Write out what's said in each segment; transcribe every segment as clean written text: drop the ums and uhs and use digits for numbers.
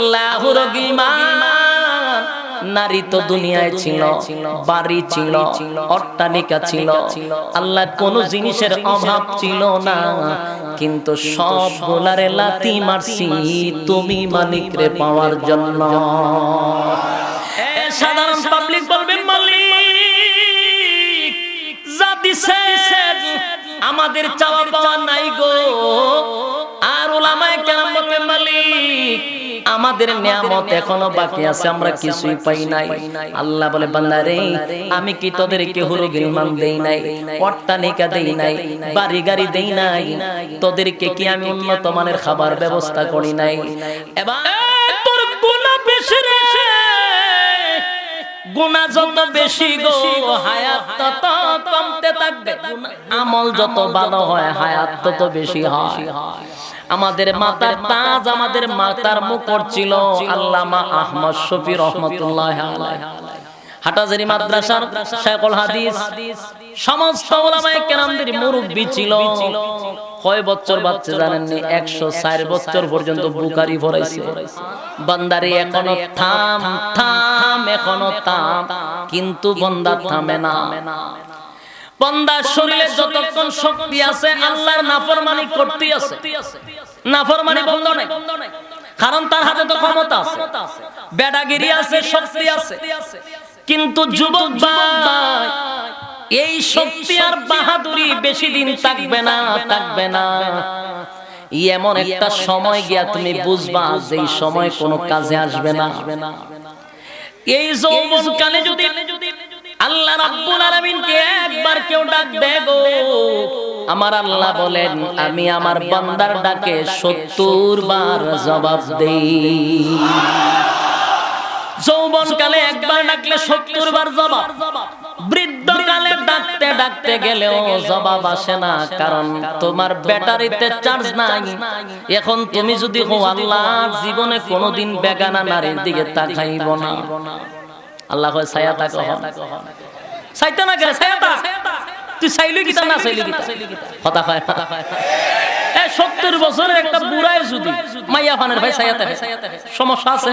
আল্লাহর গিমান নারী তো দুনিয়ায় ছিল, বাড়ি ছিল, অট্টালিকা ছিল, আল্লাহ কোন জিনিসের অভাব ছিল না, কিন্তু সব গোলারে লাথি মারছি তুমি মালিক রে পাওয়ার জন্য। সাধারণ পাবলিক বলবে মালিক যা দিছে আমাদের চাওয়া পাওয়া নাই গো। আর উলামায়ে কেরাম বলবে মালিক আমাদের নিয়ামত এখনো বাকি আছে, আমরা কিছুই পাই নাই। আল্লাহ বলে বান্দা রে আমি কি তোদেরকে হুরু গিলমান দেই নাই, অট্টালিকা দেই নাই, বাড়ি গাড়ি দেই নাই? তোদেরকে কি আমি উন্নত মানের খাবার ব্যবস্থা করি নাই? এবার তোর গুনাহ বেশি রে, গুনাহ যত বেশি গো হায়াত তত কমতে থাকবে, আমল যত ভালো হয় হায়াত তত বেশি হয়। আমাদের মাতার তাজ, আমাদের মাতার মুকুট ছিল আল্লামা আহমদ শফি রাহমাতুল্লাহি আলাইহি, হাটাজারি মাদ্রাসার শাইখুল হাদিস, সমস্ত উলামায়ে কেরামদের মুরব্বি ছিল। কয় বছর বাচ্চা জানেন নি? 104 বছর পর্যন্ত বুখারী পড়াইছে। বান্দারে এখনো থাম থাম, এখনো থাম, কিন্তু বান্দা থামে না। বান্দার শরীরে যতক্ষণ শক্তি আছে আল্লাহর নাফরমানি করতে আছে, নাফরমানি বন্ধ নাই, কারণ তার হাতে তো ক্ষমতা আছে, বেদাগিরি আছে, শক্তি আছে। কিন্তু যুবক ভাই এই শক্তি আর বাহাদুরি বেশি দিন থাকবে না, থাকবে না। এমন একটা সময় গিয়া তুমি বুঝবা যে এই সময় কোনো কাজে আসবে না। এই যৌবন কালে যদি আল্লাহ রাব্বুল আলামিনকে একবার কেউ ডাক দেয় গো, আমার আল্লাহ বলেন আমি আমার বান্দার ডাকে 70 বার জবাব দেই। যৌবন কালে একবার ডাকলে 70 বার জবাব, বৃদ্ধ কালে ডাকতে ডাকতে গেলেও জবাব আসে না, কারণ তোমার ব্যাটারিতে চার্জ নাই। এখন তুমি যদি হো আল্লাহ জীবনে কোনোদিন বেগানা নারীর দিকে তাকাইব না, আল্লাহ কয় ছায়া তাক চাইতে না গেলে ছায়া তাক, তুই চাইলি কি তা না চাইলি কি কথা কয়। 70 বছরের একটা বুড়াই যদি মাইয়া ফানের ভাই ছায়া তাক, সমস্যা আছে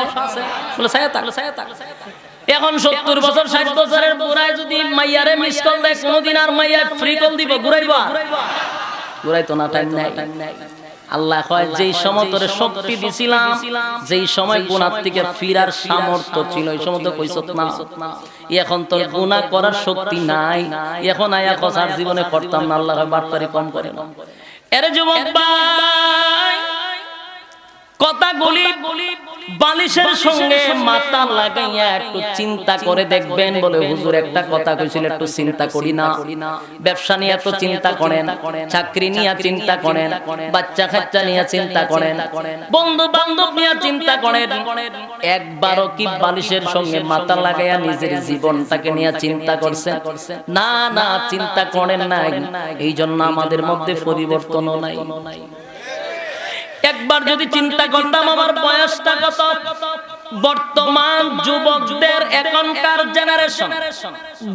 বলে ছায়া তাক। এখন 70 বছর 60 বছরের বুড়াই যদি মাইয়ারে মিস কল দেয়, কোনদিন আর মাইয়া ফ্রি কল দিব? ঘুরাইবা? ঘুরাই তো না, টাইম নাই। আল্লাহ কয় যেই সময় তোরে শক্তি দিছিলাম, যেই সময় গুনাহ থেকে ফিরার সামর্থ্য ছিল, এই সময় তো কইছত না। এখন তোর গুনাহ করার শক্তি নাই, এখন আয়া কথার জীবনে করতাম না। আল্লাহ কয় বারবারই কম করে না। এরে যুবক ভাই কথাগুলি বালিশের সঙ্গে মাথা লাগাইয়া একটু চিন্তা করে দেখবেন। বলে হুজুর একটা কথা কইছিল একটু চিন্তা করি না? ব্যবসা নিয়ে এত চিন্তা করেন, চাকরি নিয়ে চিন্তা করেন, বাচ্চা কাচ্চা নিয়ে চিন্তা করেন, বন্ধু বান্ধব নিয়ে চিন্তা করেন, একবারও কি বালিশের সঙ্গে মাথা লাগাইয়া নিজের জীবনটাকে নিয়ে চিন্তা করছেন? না না, চিন্তা করেন নাই। এই জন্য আমাদের মধ্যে পরিবর্তনও নাই। একবার যদি চিন্তা করতাম আমার বয়সটা কত, বর্তমান যুবকদের এখনকার জেনারেশন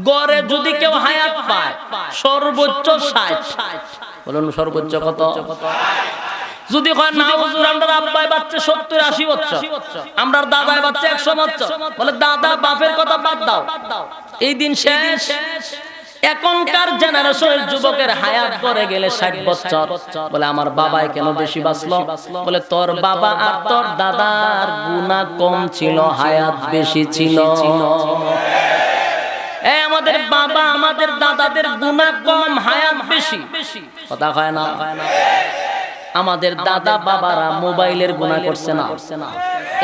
গড়ে যদি কেউ হায়াত পায় সর্বোচ্চ 60, বলুন সর্বোচ্চ কত? যদি হয় না হুজুর আমরা আব্বাই বাচ্চা 70-80 বছর, আমরা দাদাই বাচ্চা 100 বছর, বলে দাদা বাপের কথা বাদ দাও, এই দিন শেষ। এখনকার জেনারেশনের যুবকের হায়াত করে গেলে 60 বছর। বলে আমার বাবাই কেন বেশি বাঁচলো? বলে তোর বাবা আর তোর দাদার গুনাহ কম ছিল, হায়াত বেশি ছিল। এই আমাদের বাবা আমাদের দাদাদের গুনাহ কম, হায়াত বেশি, কথা হয় না? আমাদের দাদা বাবারা মোবাইলের গুনাহ করছে না,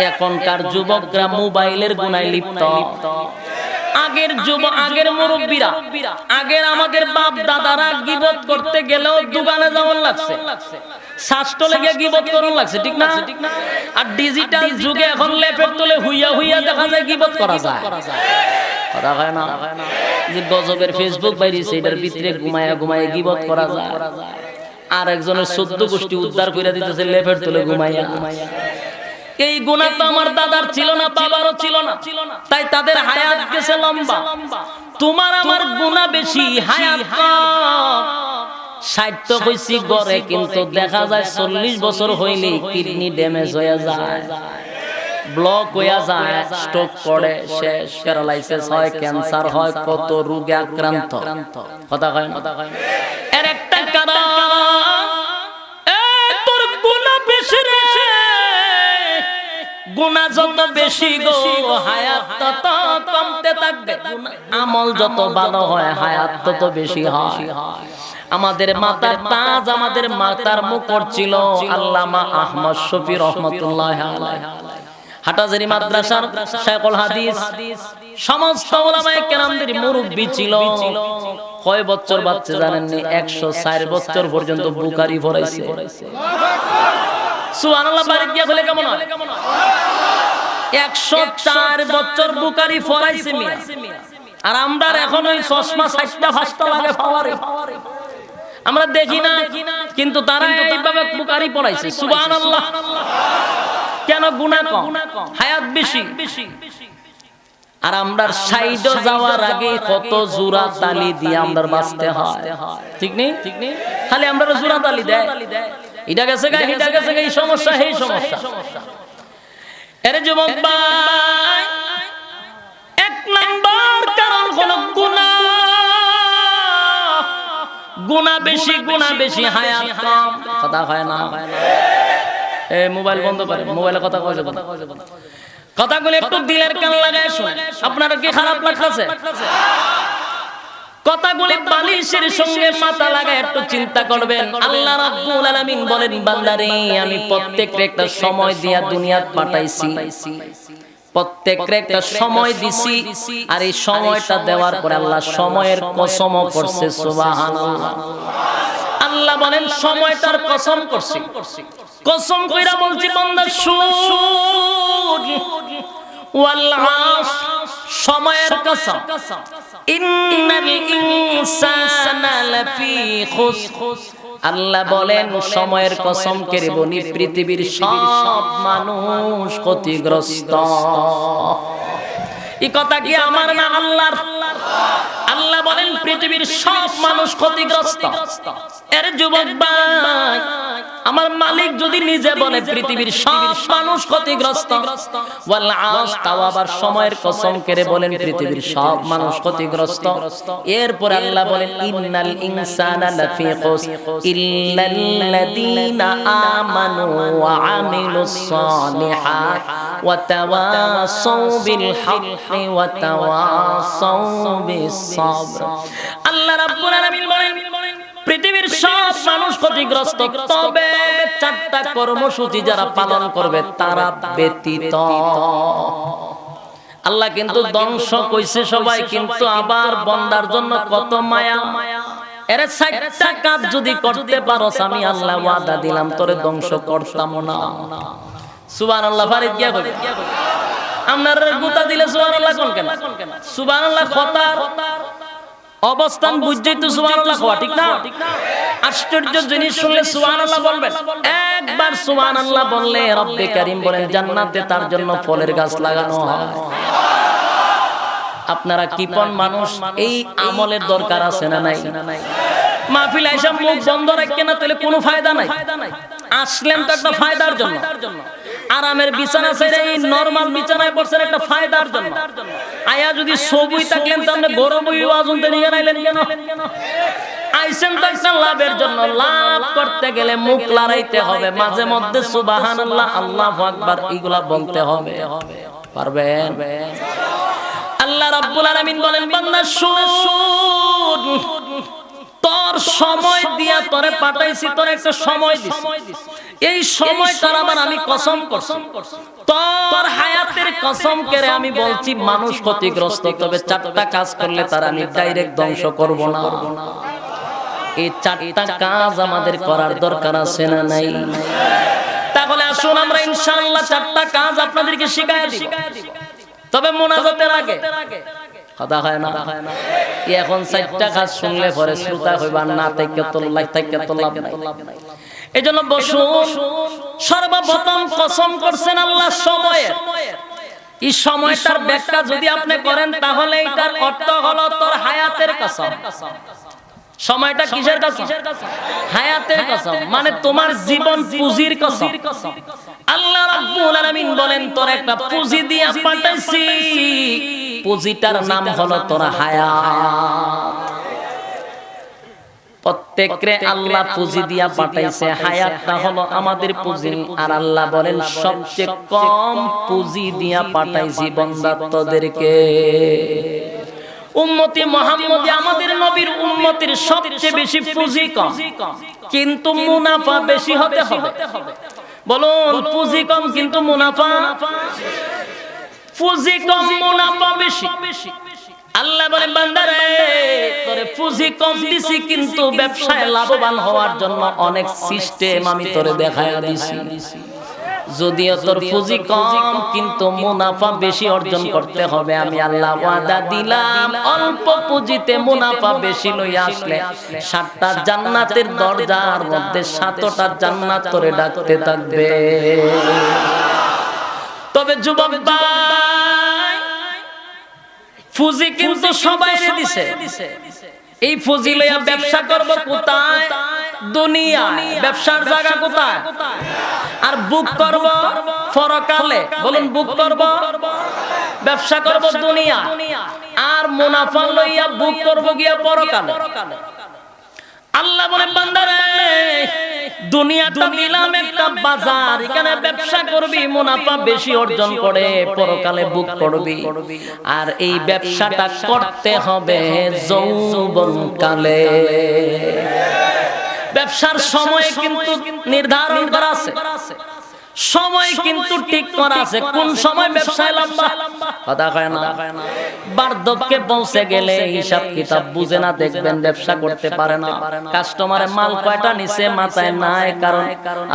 এখনকার যুবকরা মোবাইলের গুনায় লিপ্ত। আগের আগের মুরব্বীরা, আগের আমাদের বাপ দাদারা গীবত করতে গেলেও দোকানে যাওয়ার লাগছে, শাস্ত্র লেগে গীবত করার লাগছে, ঠিক না? আর ডিজিটাল যুগে এখন লেপের তলে হুইয়া হুইয়া দেখা যায় গীবত করা যায়, কথা হয় না? যে গজবের ফেসবুক বাইরেছে, এটার ভিতরে ঘুমায়া ঘুমায়া গীবত করা যায়। আর একজনের 14 গোষ্ঠী উদ্ধার করে দিতেছে লেপের তলে ঘুমাইয়া। এই গুনাহ তো আমার দাদার ছিল না, বাবারও ছিল না, তাই তাদের হায়াত গেছে লম্বা। তোমার আমার গুনাহ বেশি, হায়াত কম। 60 তো হইছি গড়ে, কিন্তু দেখা যায় 40 বছর হইলেই কিডনি ড্যামেজ হয়ে যায়। ব্লক হয়ে যায়, স্ট্রোক করে, শেষ, প্যারালাইসিস হয়, ক্যান্সার হয়, কত রোগে আক্রান্ত। কথা কয় না? এর একটা কারণ তোর গুনাহ বেশি রে, গুনাহ যত বেশি গো হায়াত তত কমতে থাকবে। আমল যত ভালো হয় হায়াত তত বেশি হয়। আমাদের মাতার তাজ, আমাদের মাতার মুকুট ছিল আল্লামা আহমদ শফি রহমাতুল্লাহ আলাইহি। হাটাজারি মাদ্রাসার শায়খুল হাদিস, সমস্ত উলামায়ে কেরামদের মুরব্বি ছিল। কয় বছর বাচ্চা জানেন নি? 104 বছর পর্যন্ত বুখারী পড়াইছে। সুবহানাল্লাহ। বাড়ি গিয়া বলে কেমন হয়? 104 বছর বুখারী পড়াইছে মিয়া। আর আমরা এখন ওই চশমা 60টা 5টা লাগে পাওয়ারে। আমরা দেখি না, কিন্তু তারা এইভাবে বুখারী পড়াইছে। সুবহানাল্লাহ। কেন? গুনাহ কম, হায়াত বেশি। আর আমরা সাইডে যাওয়ার আগে কত জোড়া তালি দিয়ে আমরা বাঁচতে হয়, ঠিক নেই? খালি আমরা জোড়া তালি দেয়, এটা গেছে গা, এটা গেছে গা, এই সমস্যা, এই সমস্যা। আরে যুবক ভাই, এক নাম্বার কারণ হলো গুনাহ। গুনাহ বেশি, গুনাহ বেশি, হায়াত কম। কথা হয় না? এই মোবাইল বন্ধ করে, মোবাইলে কথা কইছে, কথাগুলো একটু দিলের কান লাগায় শুনে। আপনারা কি খারাপ লাগতেছে? কথাগুলি বালিশের সঙ্গে মাথা লাগায় একটু চিন্তা করবেন। আল্লাহ রাব্বুল আলামিন বলেন, বান্দারে আমি প্রত্যেককে একটা সময় দিয়া দুনিয়াত পাঠাইছি, প্রত্যেককে একটা সময় দিছি। আর এই সময়টা দেওয়ার পরে আল্লাহ সময়ের কসম করছে। সুবহানাল্লাহ। আল্লাহ বলেন সময়টার কসম করছি, কসম কইরা বলছি বান্দা শুন, ওয়াল আসর, সময়ের কসম, ইন্নাল ইনসানা লাফি খুসর। আল্লাহ বলেন সময়ের কসম করে বলি পৃথিবীর সব মানুষ ক্ষতিগ্রস্ত। এই কথা কি আমার না আল্লাহর? আল্লাহ বলেন পৃথিবীর সব মানুষ ক্ষতিগ্রস্ত। এর যুবক ভাই, আমার মালিক যদি নিজে বলে পৃথিবীর সব মানুষ ক্ষতিগ্রস্ত, ওয়াল আসর, তাও আবার সময়ের কসম করে বলেন পৃথিবীর সব মানুষ ক্ষতিগ্রস্ত। এরপর আল্লাহ বলেন ইন্নাল ইনসানা লাফি খুসর ইল্লাল্লাযীনা আমানু ওয়া আমিলুস সালিহাত ওয়া তাওয়াসাউ বিল হাক্কি ওয়া তাওয়াসাউ বিস সাবর। আল্লাহ রাব্বুল আলামিন বলেন পৃথিবীর সব মানুষ ক্ষতিগ্রস্ত, তবে 4টা কর্মসূচি যারা পালন করবে তারা ব্যতীত। আল্লাহ কিন্তু ধ্বংস কইছে সবাই, কিন্তু আবার বান্দার জন্য কত মায়া। এর 4টা কাজ যদি করতে পারোস, আমি আল্লাহ ওয়াদা দিলাম তোরে ধ্বংস করতাম না। সুবহানাল্লাহ। ফারিদ গিয়া বলে আপনারা গুতা দিলে সুবহানাল্লাহ কোন কেন? সুবহানাল্লাহ কথার অবস্থান বুঝছেই তো সুবহানাল্লাহ কোয়া, ঠিক না? আশ্চর্য জিনিস শুনলে সুবহানাল্লাহ বলবেন। একবার সুবহানাল্লাহ বললে রব্বে কারীম বলেন জান্নাতে তার জন্য ফলের গাছ লাগানো হয়। আপনারা কিপন মানুষ, এই আমলের দরকার আছে না নাই? মাহফিল আইসা মুখ বন্ধ রাখেন না, তাহলে কোনো ফায়দা নাই। আসলেন তো একটা ফায়দার জন্য, আরামের বিছানা ছেড়ে এই নরমাল বিছানায় বসেন একটা ফায়দার জন্য। আয়া যদি সবই থাকলেন তাহলে গরম আজুনতে নিয়ে নাইলেন কেন? আইসেন তো একটা লাভের জন্য। লাভ করতে গেলে মুখ লড়াইতে হবে, মাঝে মধ্যে সুবহানাল্লাহ, আল্লাহু আকবার এগুলা বলতে হবে। পারবেন? আল্লাহ রাব্বুল আলামিন বলেন বান্দা শুন, তোর সময় দিয়া তোরে পাঠাইছি, তোর একটা সময় দিছি। এই সময়টার আবার আমি কসম করছি, তোর হায়াতের কসম করে আমি বলছি মানুষ ক্ষতিগ্রস্ত, তবে 4টা কাজ করলে তার আমি ডাইরেক্ট ধ্বংস করব না। এই 4টা কাজ আমাদের করার দরকার আছে না নাই? তাহলে আসুন আমরা ইনশাআল্লাহ 4টা কাজ আপনাদেরকে শিখাই দিব, তবে মুনাজাতের আগে। কথা হয় না? এখন 4টা কাজ শুনলে পরে শ্রোতা হইবা না, তাইকে তো লাভ নাই। এজন্য বসুন। সর্বপ্রথম কসম করছেন আল্লাহ সময়ের। এই সময়টার ব্যাখ্যা যদি আপনি করেন তাহলে এটার অর্থ হলো তোর হায়াতের কসম। সময়টা কিসের কসম? হায়াতের কসম, মানে তোমার জীবন পুঁজির কসম। আল্লাহ রাব্বুল আলামিন বলেন তোর একটা পুঁজি দিয়া পাঠাইছি, পুঁজিটার নাম হলো তোর হায়াত। প্রত্যেকরে আল্লাহ পুঁজি দিয়া পাঠাইছে, হায়াতটা হলো আমাদের পুঁজি। আর আল্লাহ বলেন সবচেয়ে কম পুঁজি দিয়া পাঠাইছি বান্দা তোদেরকে। উম্মতি মুহাম্মদী আমাদের নবীর উম্মতির সবচেয়ে বেশি পুঁজি কম, কিন্তু মুনাফা বেশি হতে হবে। বলুন পুঁজি কম কিন্তু মুনাফা, পুঁজি কম মুনাফা বেশি। আল্লাহ বলেন বান্দারে তোরে পুঁজি কম দিছি, কিন্তু ব্যবসায় লাভবান হওয়ার জন্য অনেক সিস্টেম আমি তোরে দেখায়া দিছি। যদিও তোর পুঁজি কম, কিন্তু মুনাফা বেশি অর্জন করতে হবে। আমি আল্লাহ ওয়াদা দিলাম, অল্প পুঁজিতে মুনাফা বেশি লইয়া আসলে 7টা জান্নাতের দরজার মধ্যে 7টা জান্নাত তোরে ডাকতে থাকবে। তবে যুবক ভাই, পুঁজি কিন্তু সবাইরে দিছে। এই পুঁজি লইয়া ব্যবসা করব কোথায়? দুনিয়ায়। ব্যবসার জায়গা কোথায়? আর বুক করব পরকালে। বলুন বুক করব, ব্যবসা করব দুনিয়া, আর মুনাফা লইয়া বুক করব গিয়া পরকালে। আল্লাহ বলেন বান্দারে দুনিয়াটা দিলাম একটা বাজার, এখানে ব্যবসা করবি, মুনাফা বেশি অর্জন করে পরকালে বুক করবি। আর এই ব্যবসাটা করতে হবে যৌবনকালে। ব্যবসার সময় কিন্তু নির্ধারণ করা আছে, সময় কিন্তু ঠিক করা আছে। কোন সময় ব্যবসায় লম্বা কথা কয় না। বার্ধক্যে পৌঁছে গেলে হিসাব কিতাব বুঝে না, দেখবেন ব্যবসা করতে পারে না। কাস্টমারের মাল কয়টা নিচে মাথায় নাই, কারণ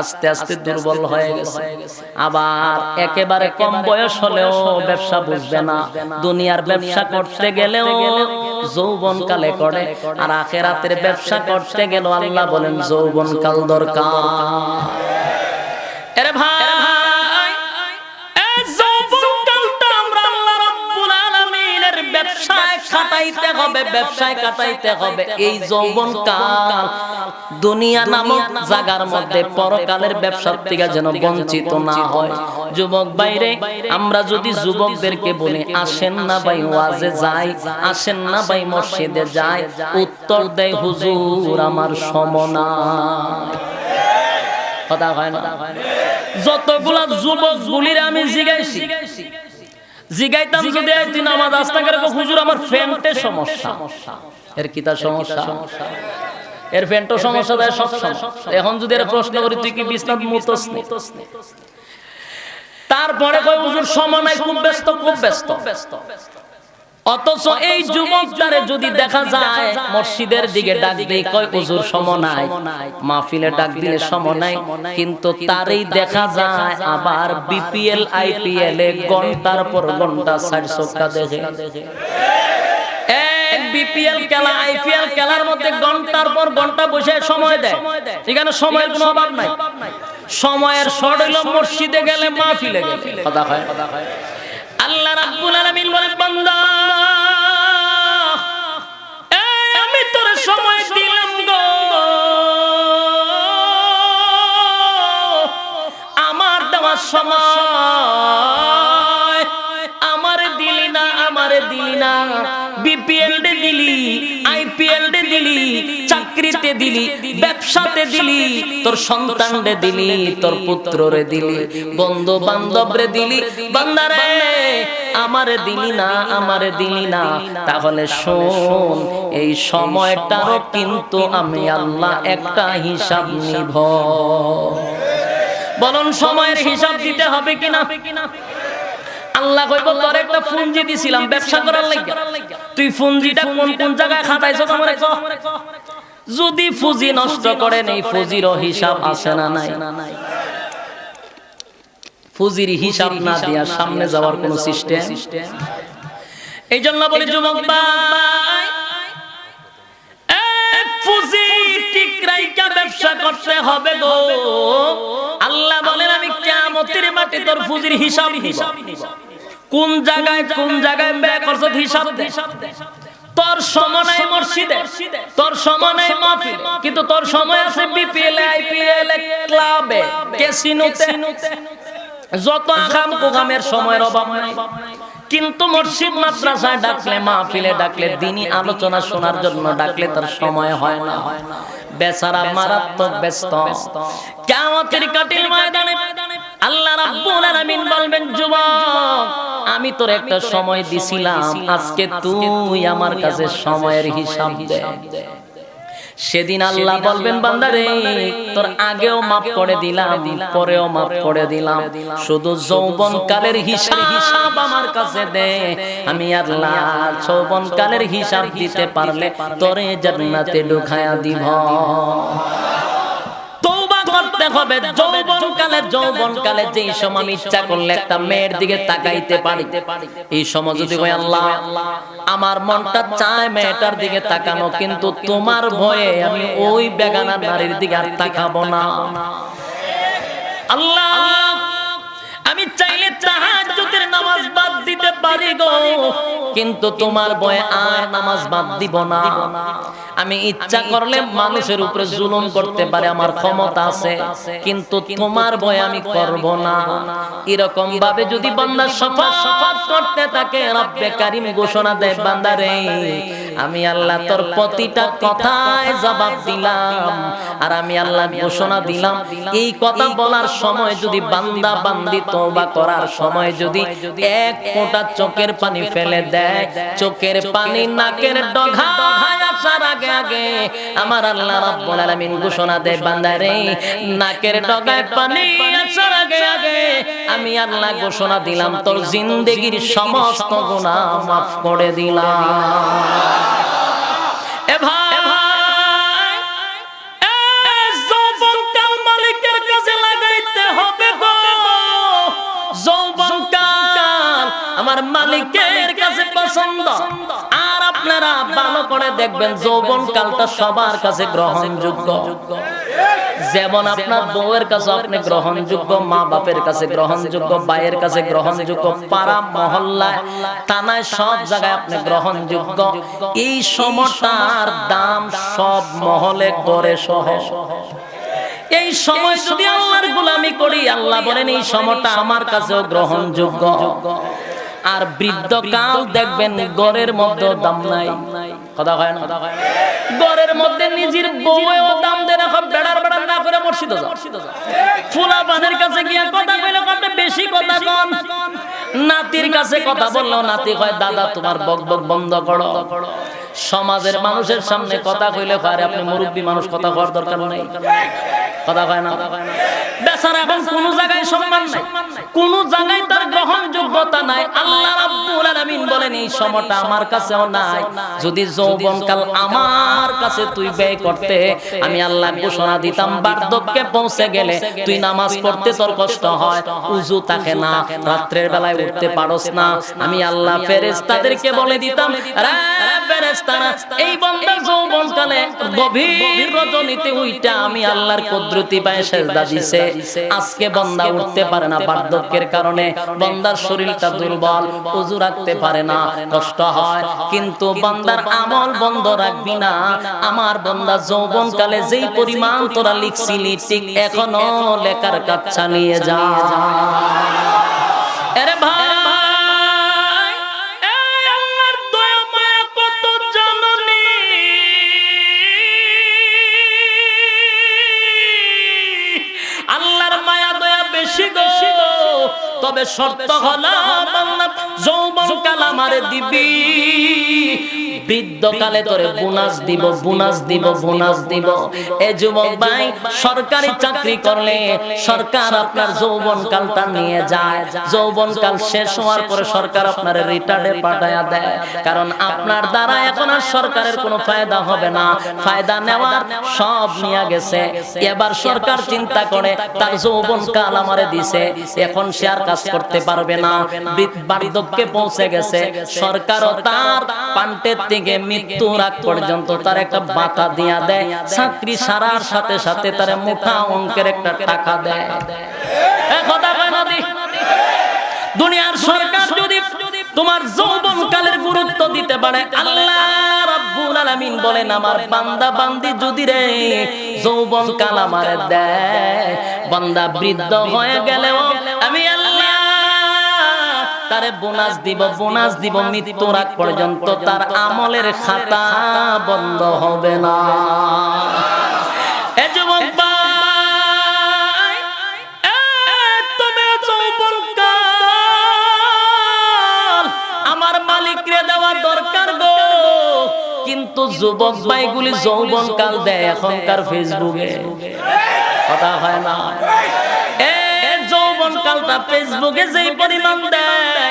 আস্তে আস্তে দুর্বল হয়ে গেছে। আবার একেবারে কম বয়স হলেও ব্যবসা বুঝবে না। দুনিয়ার ব্যবসা করতে গেলেও যৌবনকালে করে, আর আখিরাতের ব্যবসা করতে গেলেও আল্লাহ বলেন যৌবনকাল দরকার। আরে ভাই, এই যৌবনকালটা আমরা আল্লাহ রাব্বুল আলামিনের ব্যবসায় কাটাইতে হবে, ব্যবসায় কাটাইতে হবে। এই যৌবনকাল দুনিয়া নামক জায়গার মধ্যে পরকালের ব্যবসার থেকে যেন বঞ্চিত না হয়। যুবক ভাইরে, আমরা যদি যুবকদেরকে বলি আসেন না ভাই ওয়াজে যাই, আসেন না ভাই মসজিদে যাই, উত্তর দেয় হুজুর আমার সময় নাই। কথা হয় না। যতগুলা যুবক গুলির আমি জিগাইছি, জিগাইতাম যদি তুই নামাজ আসতে গেলে হুজুর আমার ফ্যান্টে সমস্যা। এর কি তার সমস্যা? এর ফ্যান্টো সমস্যা দেয় সব সমস্যা। এখন যদি এর প্রশ্ন করি তুই কি বিছনাত মুতস নি, তারপরে কই হুজুর সময় নাই, খুব ব্যস্ত, খুব ব্যস্ত। অথচ এই যুবকটারে যদি দেখা যায় মসজিদের দিকে ডাক দেই, কয় হুজুর সময় নাই, মাহফিলে ডাক দিলে সময় নাই, কিন্তু তারই দেখা যায় আবার বিপিএল আইপিএল এ ঘন্টার পর ঘন্টা 60 চক্কা দেখে। এক বিপিএল খেলা আইপিএল খেলার মধ্যে ঘন্টার পর ঘন্টা বসে সময় দেয়। এখানে সময়ের কোনো অভাব নাই। সময়ের শর্ট হইল মসজিদে গেলে, মাহফিলে গেলে। কথা হয়। আল্লাহ রাব্বুল আলামিন বলেন বান্দা আমি তোর সময় দিলাম গো, আমার দেওয়ার সময় আমারে দিলি না, আমারে দিলি না। বিপিএল ডে দিলি, আইপিএল ডে দিলি, চাকরিতে দিলি, ব্যবসাতে দিলি, তোর সন্তানরে দিলি, তোর পুত্ররে দিলি, বন্ধু বান্ধবরে দিলি, বান্দারে আমারে দিলি না, আমারে দিলি না। তাহলে শোন, এই সময়টারও কিন্তু আমি আল্লাহ একটা হিসাব নিব। বলুন সময়ের হিসাব দিতে হবে কিনা? আল্লাহ কইব তোর একটা পুঁজি দিছিলাম ব্যবসা করার লাগি, তুই পুঁজিটা কোন কোন জায়গায় খাটাইছ আমারে কও। যদি পুঁজি নষ্ট করে নেই, পুঁজিরও হিসাব আছে না নাই? পুঁজির হিসাব না দিয়া সামনে যাওয়ার কোন সিস্টেম। এই জন্য বলি যুবক ভাই, পুঁজি ঠিক রাইখা ব্যবসা করতে হবে গো। আল্লাহ বলেন আমি কিয়ামতের মাঠে তোর পুঁজির হিসাব নিব। কোন জায়গায় ব্যয় করছ হিসাব দে। তোর সময় নাই মসজিদে, তোর সময় নাই মাহফিলে, কিন্তু তোর সময় আছে বিপিএল, আইপিএল, ক্লাবে, ক্যাসিনোতে। যত আকাম কুকামের সময়ের অভাব নাই, কিন্তু মসজিদ মাদ্রাসায় ডাকলে, মাহফিলে ডাকলে, দ্বীনি আলোচনা শোনার জন্য ডাকলে তার সময় হয় না। বেচারা মারাত্মক ব্যস্ত। কিয়ামতের কাঠিল ময়দানে আল্লাহ রাব্বুল আলামিন বলবেন, যুবক আমি তোর একটা সময় দিছিলাম, আজকে তুই আমার কাছে সময়ের হিসাব দে। সেদিন আল্লাহ বলবেন, বান্দারে তোর আগেও মাফ করে দিলাম, পরেও মাফ করে দিলাম, শুধু যৌবন কালের হিসাব আমার কাছে দে। আমি আল্লাহ যৌবন কালের হিসাব দিতে পারলে তোরে জান্নাতে ঢুকায়া দিব। তওবা করতে হবে। যৌবন কালে যেই সময় আমি ইচ্ছা করলে একটা মেয়ের দিকে তাকাইতে পারি, এই সময় যদি কই আল্লাহ আমার মনটা চায় মেয়েটার দিকে তাকানো, কিন্তু তোমার ভয়ে আমি ওই বেগানা নারীর দিকে আর তাকাবো না। আল্লাহ আমি চাইলে তাহাজ্জুদের নামাজ বাদ দিতে পারি গো, কিন্তু তোমার ভয়ে আর নামাজ বাদ দিব না। আমি ইচ্ছা করলে মানুষের উপরে জুলুম করতে পারে, আমার ক্ষমতা আছে, কিন্তু তোমার ভয়ে আমি করব না। এরকম ভাবে যদি বান্দা শফাআত করতে থাকে, রব্বে কারীম ঘোষণা দেয়, বান্দারে আমি আল্লাহ তোর প্রতিটা কথায় জবাব দিলাম। আর আমি আল্লাহ ঘোষণা দিলাম, এই কথা বলার সময় যদি বান্দা বান্দি তওবা করার সময় যদি এক ফোঁটা চোখের পানি ফেলে দেয়, চোখের পানি নাকের ডগায় আসার আগে আগে আমার আল্লাহ রাব্বুল আলামিন ঘোষণা দেয়, বান্দারে নাকের ডগায় পানি আসার আগে আগে আমি আল্লাহ ঘোষণা দিলাম তোর জিন্দেগীর সমস্ত গুনাহ মাফ করে দিলাম। এ ভাই যৌবনকাল মালিকের কাছে লাগাইতে হবে গো। যৌবনকাল আমার মালিকের কাছে পছন্দ। আর আপনারা ভালো করে দেখবেন, যৌবনকালটা সবার কাছে গ্রহণযোগ্য। যেমন আপনার বউয়ের কাছে আপনি গ্রহণযোগ্য, মা বাপের কাছে গ্রহণযোগ্য, ভাইয়ের কাছে গ্রহণযোগ্য, পাড়া মহল্লায় থানায় সব জায়গায় আপনি গ্রহণযোগ্য। এই সময়টার দাম সব মহলে করে সহ। এই সময় যদি আল্লাহর গোলামি করি, আল্লাহ বলেন এই সময়টা আমার কাছেও গ্রহণযোগ্য। আর বৃদ্ধকাল দেখবেন ঘরের মধ্যে দাম নাই, কথা হয় না? ঘরের মধ্যে নিজের বউয়েও দাম দেয় না, বেড়ার বেড়ার না করে মসজিদে যাও। ফুলা বানের কাছে গিয়ে কথা কইলে আপনি বেশি কথা কন। নাতির কাছে কথা বললেও নাতি কয়, দাদা তোমার বক বক বন্ধ করো। সমাজের মানুষের সামনে কথা কইলে পারে আপনি মুরব্বী মানুষ, কথা কওয়ার দরকার নাই, কথা কয় না? বেচারা এখন কোন জায়গায় সম্মান নাই, কোন জায়গায় তার গ্রহণযোগ্যতা নাই। আল্লাহ রাব্বুল আলামিন বলেন এই সময়টা আমার কাছেও নাই। যদি যৌবনকাল আমার কাছে তুই ব্যয় করতে, আমি আল্লাহ ঘোষণা দিতাম বার্ধক্যে পৌঁছে গেলে তুই নামাজ পড়তে তোর কষ্ট হয়, উযু থাকে না, রাত্রের বেলায় উঠতে পারোস না, আমি আল্লাহ ফেরেশতাদেরকে বলে দিতাম, রে ফেরেশতারা এই বান্দা যৌবনকালে গভীর রজনীতে উইটা আমি আল্লাহর কুদরতি পায়ে সেজদা দিছে, আজকে বান্দা উঠতে পারে না বার্ধক্যের কারণে, বান্দার শরীরটা দুর্বল, ওযু রাখতে পারে না, কষ্ট হয়, কিন্তু বান্দার আমল বন্ধ রাখবি না। আমার বান্দা যৌবনকালে যেই পরিমাণ তোরা লিখছিলি ঠিক এখনো লেখার কাজ চালিয়ে যা। আরে ভাই তবে শর্ত হলো যৌবনকাল আমারে দিবি, বৃদ্ধকালে তোরে বোনাস দিব, বোনাস দিব, বোনাস দিব। এ যুবক ভাই সরকারি চাকরি করলে সরকার আপনার যৌবনকালটা নিয়ে যায়, যৌবনকাল শেষ হওয়ার পরে সরকার আপনার রিটায়ার্ডে পাঠায়া দেয়, কারণ আপনার দ্বারা এখন আর সরকারের কোনো ফায়দা হবে না, ফায়দা নেওয়ার সব নিয়ে গেছে। এবার সরকার চিন্তা করে তার যৌবনকাল আমারে দিছে, এখন সে আর কাজ করতে পারবে না, বার্ধক্যে পৌঁছে গেছে, সরকারও তার পান্টের থেকে মৃত্যুর আগ পর্যন্ত তার একটা ভাতা দিয়া দেয়, চাকরি সারার সাথে সাথে তার মোটা অঙ্কের একটা টাকা দেয়। দুনিয়ার সরকার যদি তোমার যৌবন কালের গুরুত্ব দিতে পারে। আল্লাহ রাব্বুল আলামিন বলেন আমার বান্দা বান্দি যদি রে যৌবন কাল আমার দেয়, বান্দা বৃদ্ধ হয়ে গেলেও আমি আল্লাহ তারে বোনাস দিব মৃত্যুর আগ পর্যন্ত তার আমলের খাতা বন্ধ হবে না। এ যুবক ভাই, তবে যৌবন কাল আমার মালিকরে দেওয়া দরকার গো। কিন্তু যুবক ভাইগুলি যৌবন কাল দেয় এখনকার ফেসবুকে, কথা হয় না। যৌবন কালটা ফেসবুকে যেই পরিমাণ দেয়,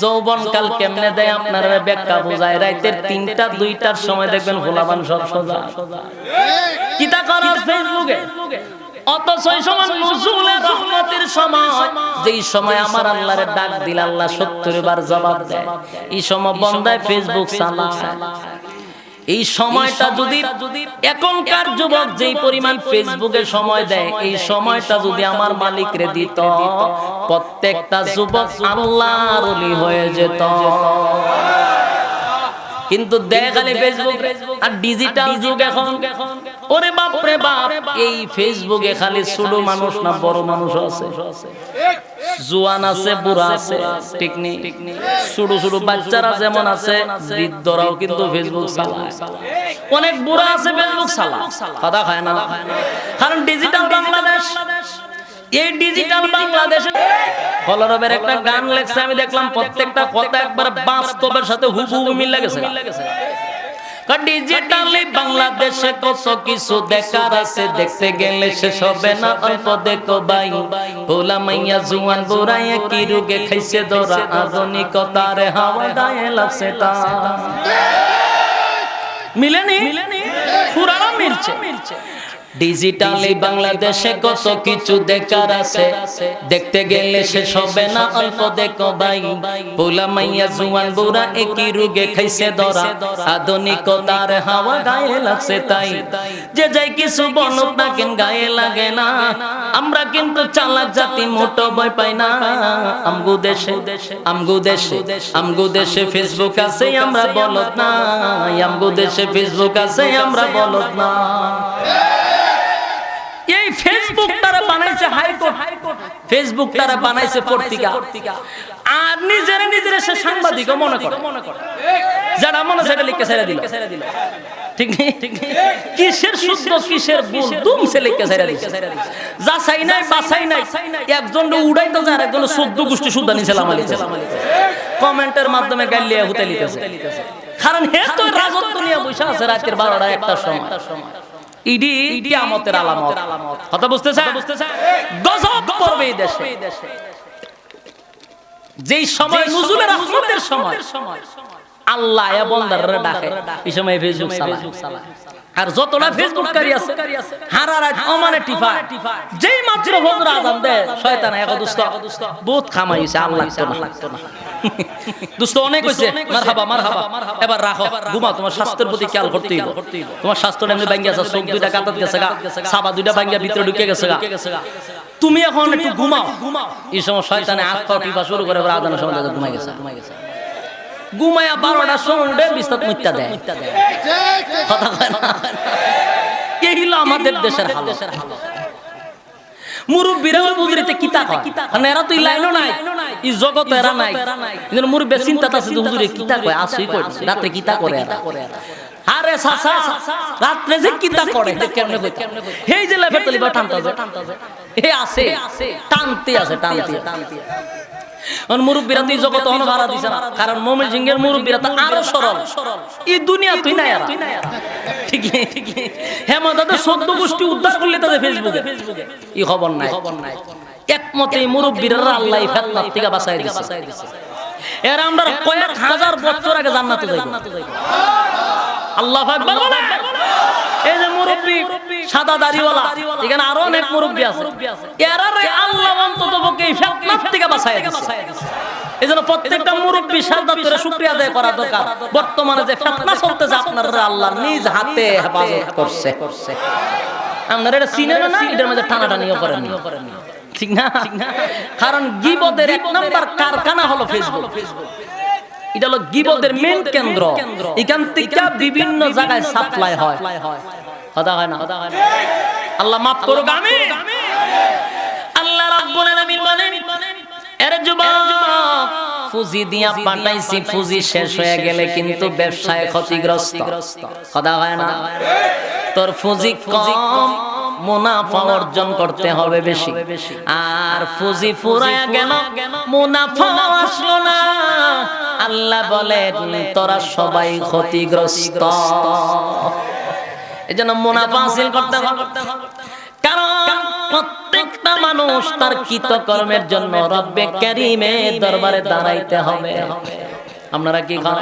যৌবন কাল কেমনে দেয় আপনারা ব্যাখ্যা বোঝায়। রাতের 3টা 2টার সময় দেখবেন ভোলাবান সব সোজা কিতা করে ফেসবুকে। অথচ এই সময় নুজুলে রহমতের সময়, যেই সময় আমার আল্লাহরে ডাক দিল আল্লাহ 70 বার জবাব দেয়, এই সময় বন্দায় ফেসবুক চালায়। এই সময়টা যদি এখনকার যুবক যেই পরিমাণ ফেসবুকে সময় দেয়, এই সময়টা যদি আমার মালিকরে দিত, প্রত্যেকটা যুবক আল্লাহর ওলি হয়ে যেত। কিন্তু দেয় খালি ফেসবুক আর ডিজিটাল যুগ এখন। ওরে বাপ রে বাপ, এই ফেসবুকে খালি ছোট মানুষ না বড় মানুষ আছে, জুয়ান আছে বুড়া আছে, ঠিক নেই, ছোট ছোট বাচ্চারা যেমন আছে বৃদ্ধরাও কিন্তু ফেসবুক চালায়। অনেক বুড়া আছে ফেসবুক চালায়, কথা খায় না। কারণ ডিজিটাল বাংলাদেশ, এই ডিজিটাল বাংলাদেশে কলরবের একটা গান লেখছে, আমি দেখলাম প্রত্যেকটা কথা একবার বাস্তবের সাথে হুবহু মিলে গেছে। ডিজিটালি বাংলাদেশে কত কিছু দেখার আছে, দেখতে গেলে শেষ হবে না। অল্প দেখো ভাই, ভোলা মাইয়া জুয়ান বুড়াইয়া কি রোগে খাইছে ধরা, আধুনিকতার হাওয়া গায়ে লাগছে তা। মিলেনি পুরানো মিলছে। ডিজিটালি বাংলাদেশে কত কিছু দেখার আছে, দেখতে গেলে শেষ হবে না। অল্প দেখো ভাই, ভোলা মাইয়া জুয়ান বুড়া একই রোগে খাইছে ধরা, আধুনিকতার হাওয়া গায়ে লাগছে তাই। যে যাই কিছু বলুক না কেন গায়ে লাগে না, আমরা কিন্তু চালাক জাতি মোটো ভয় পাই না। আমগো দেশে ফেসবুক আছে আমরা বলত না, আমগো দেশে ফেসবুক আছে আমরা বলত না। এই ফেসবুক তারা বানাইছে হাইকোর্ট, ফেসবুক তারা বানাইছে পত্রিকা, আর নিজেরা সে সাংবাদিক মনে করে, যারা মনে সেটা লিখে ছেড়ে দিল। ঠিক নেই, কিসের শুদ্ধ কিসের ভুল দুমছে লিখে ছেড়ে দিছে। যাচাই নাই বাছাই নাই, একজন উড়াইতে যায় আর একজন 14 গোষ্ঠী শুদ্ধ নিছে লামালিছে, কমেন্টের মাধ্যমে গাইলিয়া হুতে লিখেছে। কারণ হে তো রাজত্ব নিয়ে বসে আছে রাতের 12টা 1টার সময়। ইডি কিয়ামতের আলামত, কথা বুঝতেছেন? গজব পড়বে এই দেশে। যেই সময় নুজুলের রহমতের সময় আল্লাহ এ বান্দাররা ডাকে, এই সময় ফেসবুক চালায়। আর যতটা ফেসবুককারী আছে হারা রাত অমানে টিফা, যেই মাত্র ফজর আযান দেয় শয়তান এক দোস্ত বহুত খামাইছে, আল্লাহ লাগতো না। দোস্ত অনেক হইছে, মারহাবা এবার রাখো, ঘুমাও, তোমার স্বাস্থ্যের প্রতি খেয়াল করতে হইব। তোমার স্বাস্থ্যটা এমনি ভাঙ্গি আছে, চোখ দুইটা কাটাত গেছে গা, সাবা দুইটা ভাঙ্গিয়া ভিতরে ঢুকে গেছে গা, তুমি এখন একটু ঘুমাও। এই সময় শয়তানে আখ খাও টিফা শুরু করে, এবার আযানের সময় ঘুমাই গেছে। ঘুমায়া 12টার সময় উঠে বিস্তার মুত্তা দেয়, কথা কয় না। এই হলো আমাদের দেশের হালত। মুরব্বিরা বুঝরিতে কিতা কয়, কারণ এরা তো লাইনও নাই, এই জগতে এরা নাই। কিন্তু মুরব্বি চিন্তা আছে যে হুজুরে কিতা কয়, আসই কয় রাতে কিতা করে এরা। আরে সাসা রাতে যে কিতা করে কেমনে কই, এই যে লেফে তলিবা টানতা যায়, হে আছে টানতে আছে। মুরব্বীরা তুই জগৎ অন ভাড়া দিছে না, কারণ মুমিন সিংহের মুরব্বীরা তো আরো সরল, এই দুনিয়া তুই না এরা, ঠিক হেমদাদের 14 গোষ্ঠী উদ্ধার করলে তাদের ফেসবুকে এই খবর নাই। একমতে মুরব্বীরা আল্লাহ ফিতনাত থেকে বাঁচায় দিয়েছে। এরা আমরা কয়েক হাজার বছর আগে জান্নাতে যাইব। আল্লাহু আকবার বলেন। এই যে মুরব্বি সাদা দাড়িওয়ালা, এখানে আরো অনেক মুরব্বি আছে, এরা আল্লাহ অন্তত পক্ষে এই ফিতনাত থেকে বাঁচায় দিয়েছে। এজন্য প্রত্যেকটা মুরব্বি সাজদা করে শুকরিয়া আদায় করা দরকার। বর্তমানে যে ফিতনা চলতেছে আপনারা আল্লাহ নিজ হাতে হেফাজত করছে। আপনারা এটা চিনেন না, এটার মধ্যে টানাটানিও করেন। ঠিক না? কারণ গীবতের এক নাম্বার কারখানা হলো ফেসবুক। এটা হলো গীবতের মেইন কেন্দ্র। এখান থেকে বিভিন্ন জায়গায় সাপ্লাই হয়। কথা হয় না? আল্লাহ মাফ করুক, আমিন। আল্লাহ রাব্বুল আলামিন বলেন, এর যুবক, পুঁজি দিয়া পাঠাইছি, পুঁজি শেষ হয়ে গেলে কিন্তু ব্যবসায় ক্ষতিগ্রস্ত। কথা হয় না? তোর পুঁজি কম, মুনাফা অর্জন করতে হবে বেশি। আর পুঁজি ফুরায়া গেল, মুনাফা আসলো না, আল্লাহ বলেন তোরা সবাই ক্ষতিগ্রস্ত। এজন্য মুনাফা হাসিল করতে হবে। কারণ প্রত্যেকটা মানুষ তার কৃতকর্মের জন্য রব্বে কারীমের দরবারে দাঁড়াইতে হবে। আপনারা কি খান?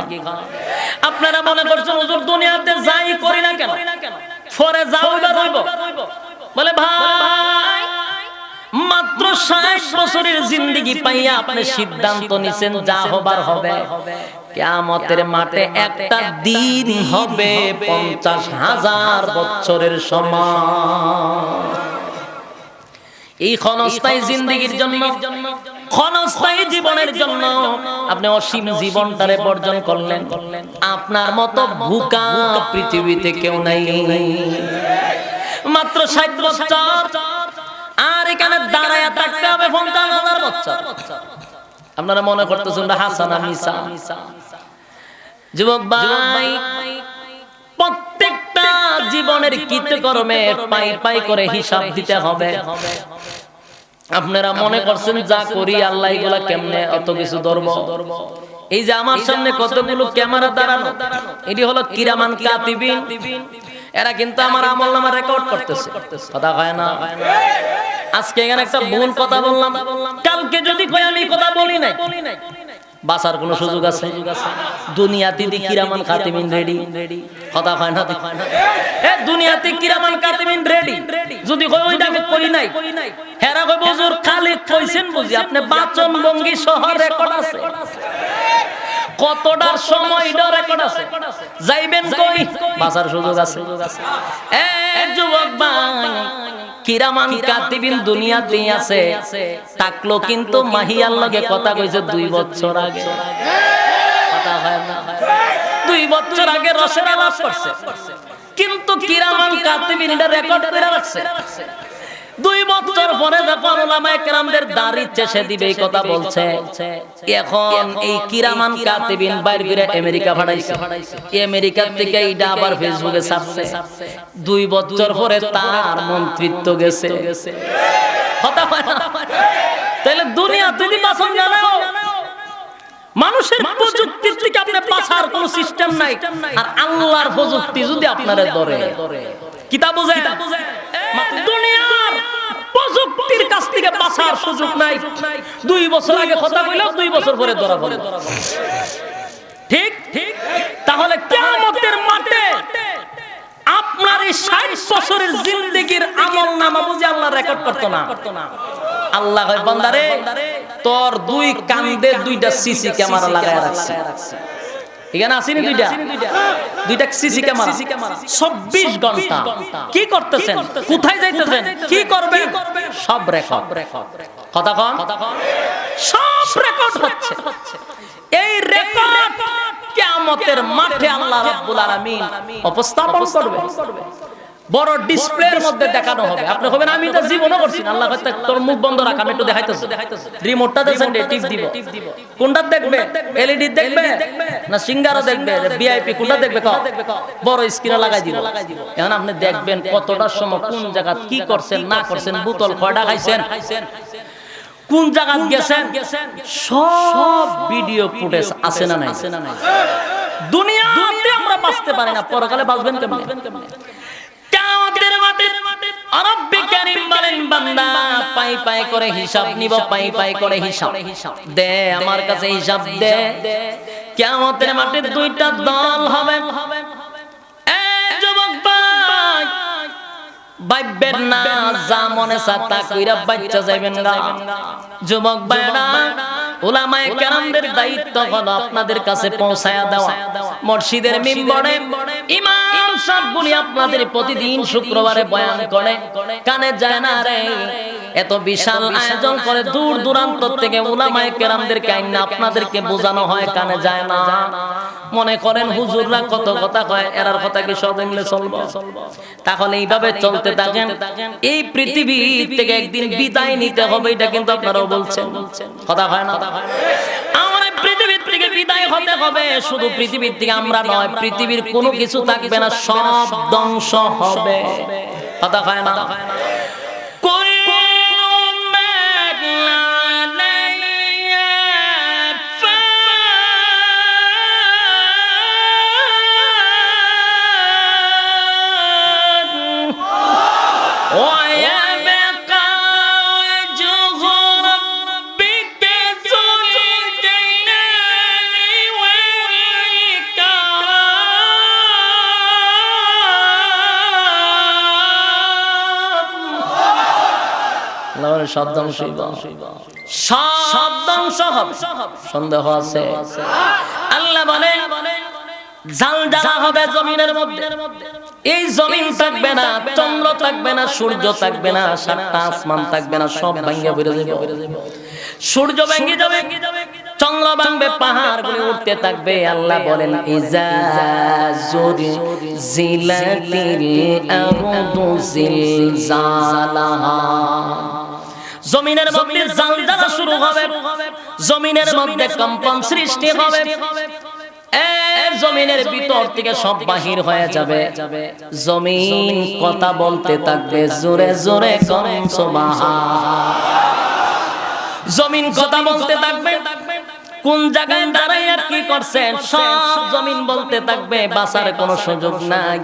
আপনারা মনে করছেন হুজুর দুনিয়াতে যাই করি না কেন পরে যাও রইব। বলে ভাই, মাত্র 60 বছরের জিন্দেগি পাইয়া আপনি সিদ্ধান্ত নিছেন যা হবার হবে। কিয়ামতের মাঠে একটা দিন হবে 50,000 বছরের সমান। এই ক্ষণস্থায়ী জিন্দেগির জন্য, ক্ষণস্থায়ী জীবনের জন্য আপনি অসীম জীবনটারে বর্জন করলেন। আপনার মতো ভুকা পৃথিবীতে কেউ নাই। মাত্র 60 বছর, আর এখানে দাঁড়ায়া থাকতে হবে 50,000 বছর। আপনারা মনে করতেছেন হাসানা মিসা? যুবক ভাই, প্রত্যেকটা জীবনের কৃতকর্মে পাই পাই করে হিসাব দিতে হবে। আপনারা মনে করছেন যা করি আল্লাহ এগুলা কেমনে অত কিছু ধরব? এই যে আমার সামনে কতগুলো ক্যামেরা দাঁড়ানো, এটি হলো কিরামান কাতিবিন। এরা কিন্তু আমার আমলনামা রেকর্ড করতেছে। কথা হয় না? আজকে এখানে একটা ভুল কথা বললাম, কালকে যদি কই আমি কথা বলি নাই, বাঁচার কোন সুযোগ আছে? দুনিয়াতে কিরামান কাতিবিন রেডি। কথা হয় না? এ দুনিয়াতে কিরামান কাতিবিন রেডি। যদি কই ওইটা আমি কই নাই, হেরা কই হুজুর খালি কইছেন বুঝি, আপনি বাচন ভঙ্গি সহ রেকর্ড আছে। কতটার সময় রেকর্ড আছে, যাইবেন কই? বাঁচার সুযোগ আছে। এ যুবক ভাই, কিরামান কাতিবিন দুনিয়াতে আছে, থাকলো কিন্তু মাহিয়ার লগে কথা কইছে 2 বছর আগে। কথা হয় না? 2 বছর আগে রসের আলাপ করছে, কিন্তু কিরামান কাতিবিন এটা রেকর্ড করে রাখছে। 2 বছর পরে যখন উলামায়ে কেরামদের দাড়ি চেষে দিবে এই কথা বলছে। এখন এই কিরামান কাতিবিন বাইরে করে আমেরিকা পাঠাইছে। আমেরিকা থেকে এইটা আবার ফেসবুকে ছাপছে। 2 বছর পরে তার মন্ত্রিত্ব গেছে। কথা হয় না? তাহলে দুনিয়া তুমি বাঁচন জানো, মানুষের প্রযুক্তির থেকে আপনি বাঁচার কোনো সিস্টেম নাই। আর আল্লাহর প্রযুক্তি যদি আপনারে ধরে, কিতাব বুঝে দুনিয়ার প্রযুক্তির কাছ থেকে বাঁচার সুযোগ নাই। 2 বছর আগে কথা কইলো, 2 বছর পরে ধরা পড়ে। ঠিক? তাহলে কিয়ামতের মাঠে আপনার এই 60 বছরের জিন্দেগির আমলনামা বুঝি আল্লাহ রেকর্ড করতো না। আল্লাহ কয় বান্দারে, তোর 2 কান্দে 2টা সিসি ক্যামেরা লাগায় রাখছি। এখানে আসেনি 2টা সিসি ক্যামেরা। 24 ঘন্টা কি করতেছেন, কোথায় যাইতেছেন, কি করবেন, সব রেকর্ড। কথা কন, সব রেকর্ড হচ্ছে। এই রেকর্ড কিয়ামতের মাঠে আল্লাহ রাব্বুল আলামিন উপস্থাপন করবে। বড় ডিসপ্লের মধ্যে দেখানো হবে। আপনি কইবেন আমি তো জীবনও করছি না। আল্লাহ কয় তোর মুখ বন্ধ রাখ, আমি একটু দেখাইতেছি। রিমোটটা দেন, টিপ দিব। কোনটা দেখবে? এলইডি দেখবে না সিঙ্গারও দেখবে, ভিআইপি কোনটা দেখবে? বড় স্ক্রিনে লাগাই দিব। এখন আপনি দেখবেন কতটা সময় কোন জায়গা কি করছেন না করছেন, বোতল কয়টা খাইছেন, কোন জায়গা গেছেন, সব ভিডিও ফুটেজ আছে না নাই? দুনিয়াতে আমরা বাঁচতে পারি না, পরকালে বাঁচবেন কেমনে? কিয়ামতের মাঠে রব্বে কারীম বলেন, বান্দা পাই পাই করে হিসাব নিব, পাই পাই করে হিসাব দে, আমার কাছে হিসাব দে। কিয়ামতের মাঠে 2টা দল হবে। এই যুবক ভাই, বাইবেন না, যা মনে চায় তা কইরা বাচ্চা যাইবেন না। যুবক ভাইরা, উলামায়ে কেরামদের দায়িত্ব হলো আপনাদের কাছে পৌঁছায়া দেওয়া। মসজিদের মিম্বরে ইমাম সাহেবগুলি আপনাদের প্রতিদিন শুক্রবারে বয়ান করে, কানে যায় না রে। এত বিশাল আয়োজন করে দূর দূরান্ত থেকে উলামায়ে কেরামদেরকে আইনা আপনাদেরকে বোঝানো হয়, কানে যায় না। মনে করেন হুজুররা কত কথা কয়, এরার কথা কি সব এমনি চলবে? তাহলে এইভাবে চলতে থাকেন, এই পৃথিবী থেকে একদিন বিদায় নিতে হবে, এটা কিন্তু আপনারাও বলছেন, কথা হয় না? আমার পৃথিবীর থেকে বিদায় হতে হবে। শুধু পৃথিবীর থেকে আমরা নয়, পৃথিবীর কোনো কিছু থাকবে না, সব ধ্বংস হবে, কথা হয় না? সব ধ্বংস হবে, সন্দেহ আছে? আল্লাহ বলে ঝালঝালা হবে জমিনের মধ্যে, এই জমিন থাকবে না, চন্দ্র থাকবে না, সূর্য থাকবে না, সাতটা আসমান থাকবে না, সব ভাঙিয়া বেড়ে যাবে। সূর্য ভেঙে যাবে, চন্দ্র ভাঙবে, পাহাড়গুলো উঠতে থাকবে। আল্লাহ বলেন ইজা জুলজিলাতিল আরদু জিলজালাহা, জমিনের মধ্যে জালজালা শুরু হবে, জমিনের মধ্যে কম্পন সৃষ্টি হবে, জমিনের ভিতর থেকে সব বাহির হয়ে যাবে, জমিন কথা বলতে থাকবে, জোরে জোরে করেন সুবহান। জমিন কথা বলতে থাকবে, কোন জায়গায় দাঁড়াইয়া কি করছেন সব জমিন বলতে থাকবে, বাঁচার কোনো সুযোগ নাই।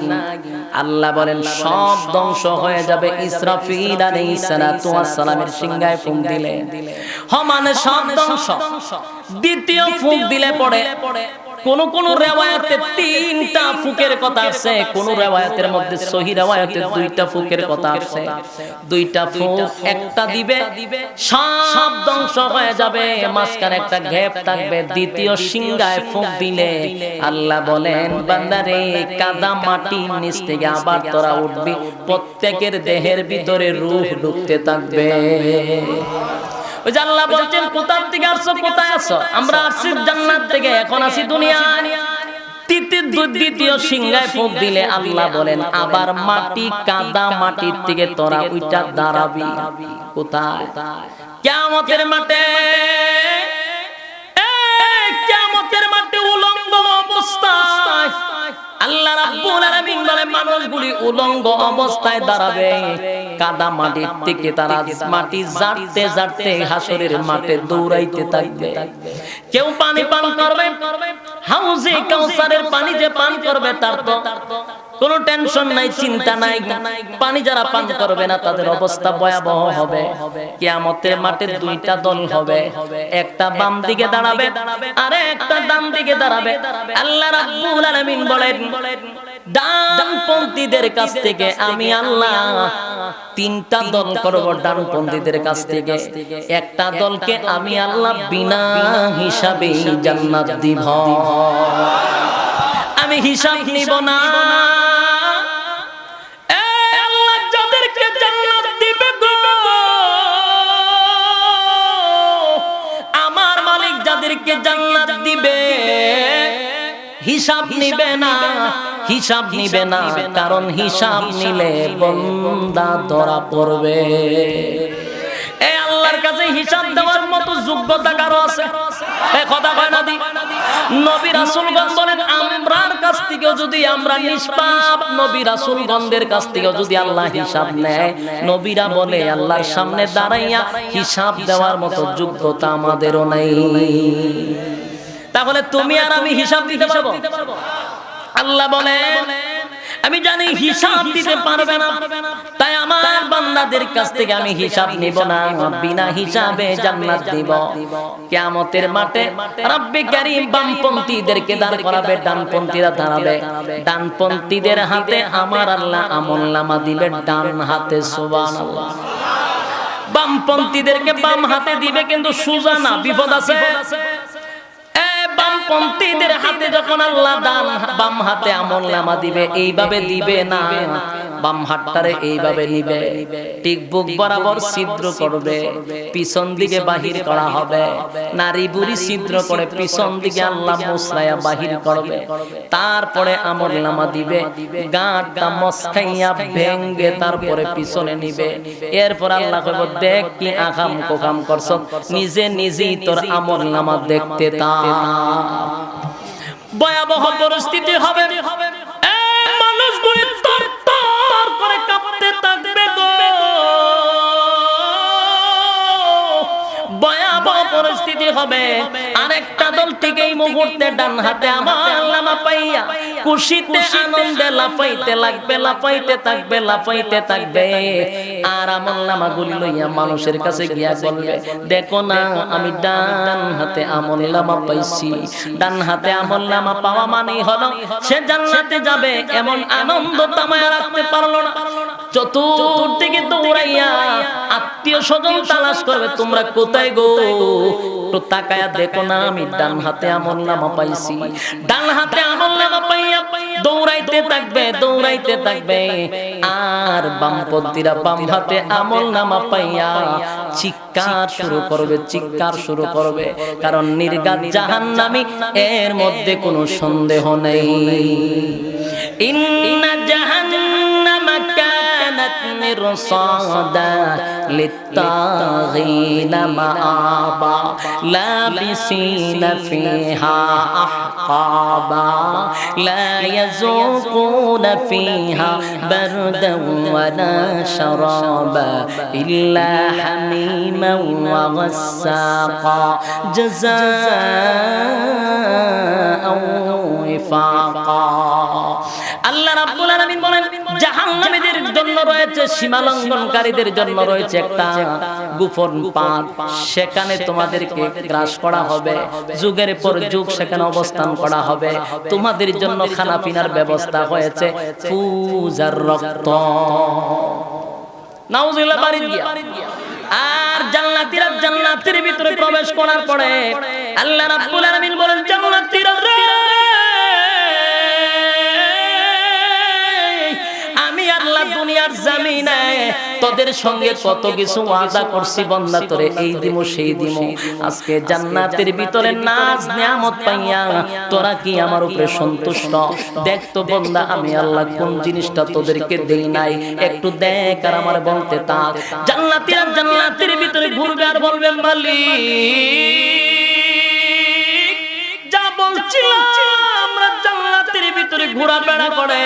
আল্লাহ বলেন সব ধ্বংস হয়ে যাবে। ইসরাফিল আলাইহিস সালাতু ওয়াস সালামের সিংহায় ফুঁক দিলে মানে সব ধ্বংস। দ্বিতীয় ফুঁক দিলে পড়ে কোন কোন রিওয়ায়াতে 3টা ফুকের কথা আছে, কোন রিওয়ায়াতের মধ্যে সহিহ রিওয়ায়াতে 2টা ফুকের কথা আছে। 2টা ফুক একটা দিবে সব ধ্বংস হয়ে যাবে, মাঝখানে একটা গ্যাপ থাকবে। দ্বিতীয় সিংহায় ফুক দিলে আল্লাহ বলেন বান্দারে কাদা মাটির নিচ থেকে আবার তোরা উঠবি, প্রত্যেকের দেহের ভিতরে রূহ ঢুকতে থাকবে। ওই যে আল্লাহ বলছেন কোথা থেকে আসছো, কোথায় আছো? আমরা আসছি জান্নাত থেকে, এখন আছি দুনিয়ায়। দ্বিতীয় সিংহায় ফুঁক দিলে আল্লাহ বলেন আবার মাটি, কাদা মাটির থেকে তোরা উইটা দাঁড়াবি। কোথায়? কিয়ামতের মাঠে। কিয়ামতের মাঠে উলঙ্গ অবস্থায় আল্লাহ রাব্বুল আলামিন বলে মানুষগুলি উলঙ্গ অবস্থায় দাঁড়াবে, কাদা মাটির থেকে তারা মাটি ঝাড়তে ঝাড়তে হাসরের মাঠে দৌড়াইতে থাকবে। কেউ পানি পান করবে, হাউজে কাউসারের পানি যে পান করবে তার তো কোনো টেনশন নাই, চিন্তা নাই। পানি যারা পান করবে না তাদের অবস্থা ভয়াবহ হবে। কিয়ামতের মাঠে 2টা দল হবে, একটা বাম দিকে দাঁড়াবে আর একটা ডান দিকে দাঁড়াবে। আল্লাহ রাব্বুল আলামিন বলেন ডানপন্থীদের কাছ থেকে আমি আল্লাহ 3টা দল করব। ডানপন্থীদের কাছ থেকে একটা দলকে আমি আল্লাহ বিনা হিসাবে জান্নাত দিব, আমি হিসাব নিব না। আল্লাহ যাদেরকে জান্নাত দিবে গো, আমার মালিক যাদেরকে জান্নাত দিবে হিসাব নিবে না, হিসাব নিবে না, কারণ হিসাব নিলে বান্দা ধরা পড়বে। এই আল্লাহর কাছে হিসাব দেওয়ার মতো যোগ্যতা কারো আছে? কথা কয় না? নবী রাসূলগণ বলেন আমরার কাছ থেকে যদি আমরা নিষ্পাপ, নবী রাসূলগণদের কাছ থেকে যদি আল্লাহ হিসাব নেয়, নবীরা বলে আল্লাহর সামনে দাঁড়াইয়া হিসাব দেওয়ার মতো যোগ্যতা আমাদেরও নাই। তাহলে তুমি আর আমি হিসাব দিতে পারবো? আল্লাহ বলেন আমি জানি হিসাব দিতে পারবে না, তাই আমার বান্দাদের কাছ থেকে আমি হিসাব নিব না, বিনা হিসাবে জান্নাত দিব। কিয়ামতের মাঠে রব্বে কারীম বামপন্থীদেরকে দাঁড় করাবে, ডানপন্থীরা দাঁড়াবে। ডানপন্থীদের হাতে আমার আল্লাহ আমলনামা দিবে, ডান হাতে সুবহানাল্লাহ। বামপন্থীদেরকে বাম হাতে দিবে, কিন্তু সোজা না, বিপদ আছে। বামপন্থীদের হাতে যখন আল্লাহ বাম হাতে আমলনামা দিবে, এইভাবে দিবে না, বাম হাতটারে এইভাবে নিবে, ঠিক বুক বরাবর ছিদ্র করবে, পিছন দিকে বাহির করা হবে। নারী বুড়ি ছিদ্র করে পিছন দিকে আল্লাহ মুসরায়া বাহির করবে। তারপরে আমলনামা দিবে, গাঁটটা মস্কাইয়া ভেঙ্গে তারপরে পিছনে নিবে। এরপর আল্লাহ কইব, দেখ কি আকাম কোকাম করছ, নিজে নিজেই তোর আমলনামা দেখতে তা। ভয়াবহ পরিস্থিতি হবে, মানুষগুলি তরতর করে কাঁপতে থাকবে গো। ভয়াবহ পরিস্থিতি হবে। আরেকটা দল ঠিক এই মুহূর্তে ডান হাতে আমলনামা পাইয়া খুশিতে আনন্দে লাফাইতে লাগবে, লাফাইতে থাকবে, লাফাইতে থাকবে। আর আমলনামা গুলি লইয়া মানুষের কাছে গিয়া বলবে, দেখো না আমি ডান হাতে আমলনামা পাইছি। ডান হাতে আমলনামা পাওয়া মানেই হলো সে জান্নাতে যাবে। এমন আনন্দ তামায়া রাখতে পারলো না, চতুর্দিকে দৌড়াইয়া আত্মীয় স্বজন তালাশ করবে, তোমরা কোথায় গো, তো তাকায়া দেখো না আমি ডান হাতে আমলনামা পাইছি। ডান হাতে আমলনামা পাইয়া দৌড়াইতে থাকবে, দৌড়াইতে থাকবে। আর বামপন্থীরা বাম হাতে আমলনামা পাইয়া চিৎকার শুরু করবে, চিৎকার শুরু করবে। কারণ নির্ঘাত জাহান্নামী, এর মধ্যে কোনো সন্দেহ নেই। ইন্না জাহান্নামা কানাত মিরসাদা লিত্তাগিনা মাআবা লাবিসিনা ফিহা আহকাবা লা ইয়াযুকুনা ফিহা বারদান ওয়ালা শারাবা ইল্লা হামিমান ওয়া গাসসাকা জাযাআন ওয়াফাকা। আল্লাহ রাব্বুল আলামিন বলেন, জাহান্নামীদের জন্য রয়েছে, সীমালঙ্ঘনকারীদের জন্য রয়েছে একটা গোপন পাত। সেখানে তোমাদেরকে গ্রাস করা হবে, যুগের পর যুগ সেখানে অবস্থান করা হবে। তোমাদের জন্য খানা পিনার ব্যবস্থা হয়েছে পূজার রক্ত। নাউযুবিল্লাহ বাড়ি গিয়া। আর জান্নাতীরা জান্নাতের ভিতরে প্রবেশ করার পরে আল্লাহ রাব্বুল আলামিন বলেন, জান্নাতীরা দুনিয়ার জমিনে তোদের সঙ্গে কত কিছু ওয়াদা করছি, বান্দা তোরে এই দিমু সেই দিমু। আজকে জান্নাতের ভিতরে নাজ নিয়ামত পাইয়া তোরা কি আমার উপরে সন্তুষ্ট? দেখ তো বান্দা, আমি আল্লাহ কোন জিনিসটা তোদেরকে দেই নাই, একটু দেখ আর আমার বলতে থাক। জান্নাতীরা জান্নাতের ভিতরে ঘুরবে আর বলবে, মালিক যা বলছিলাম আমরা জান্নাতের ভিতরে ঘোরাফেরা করে,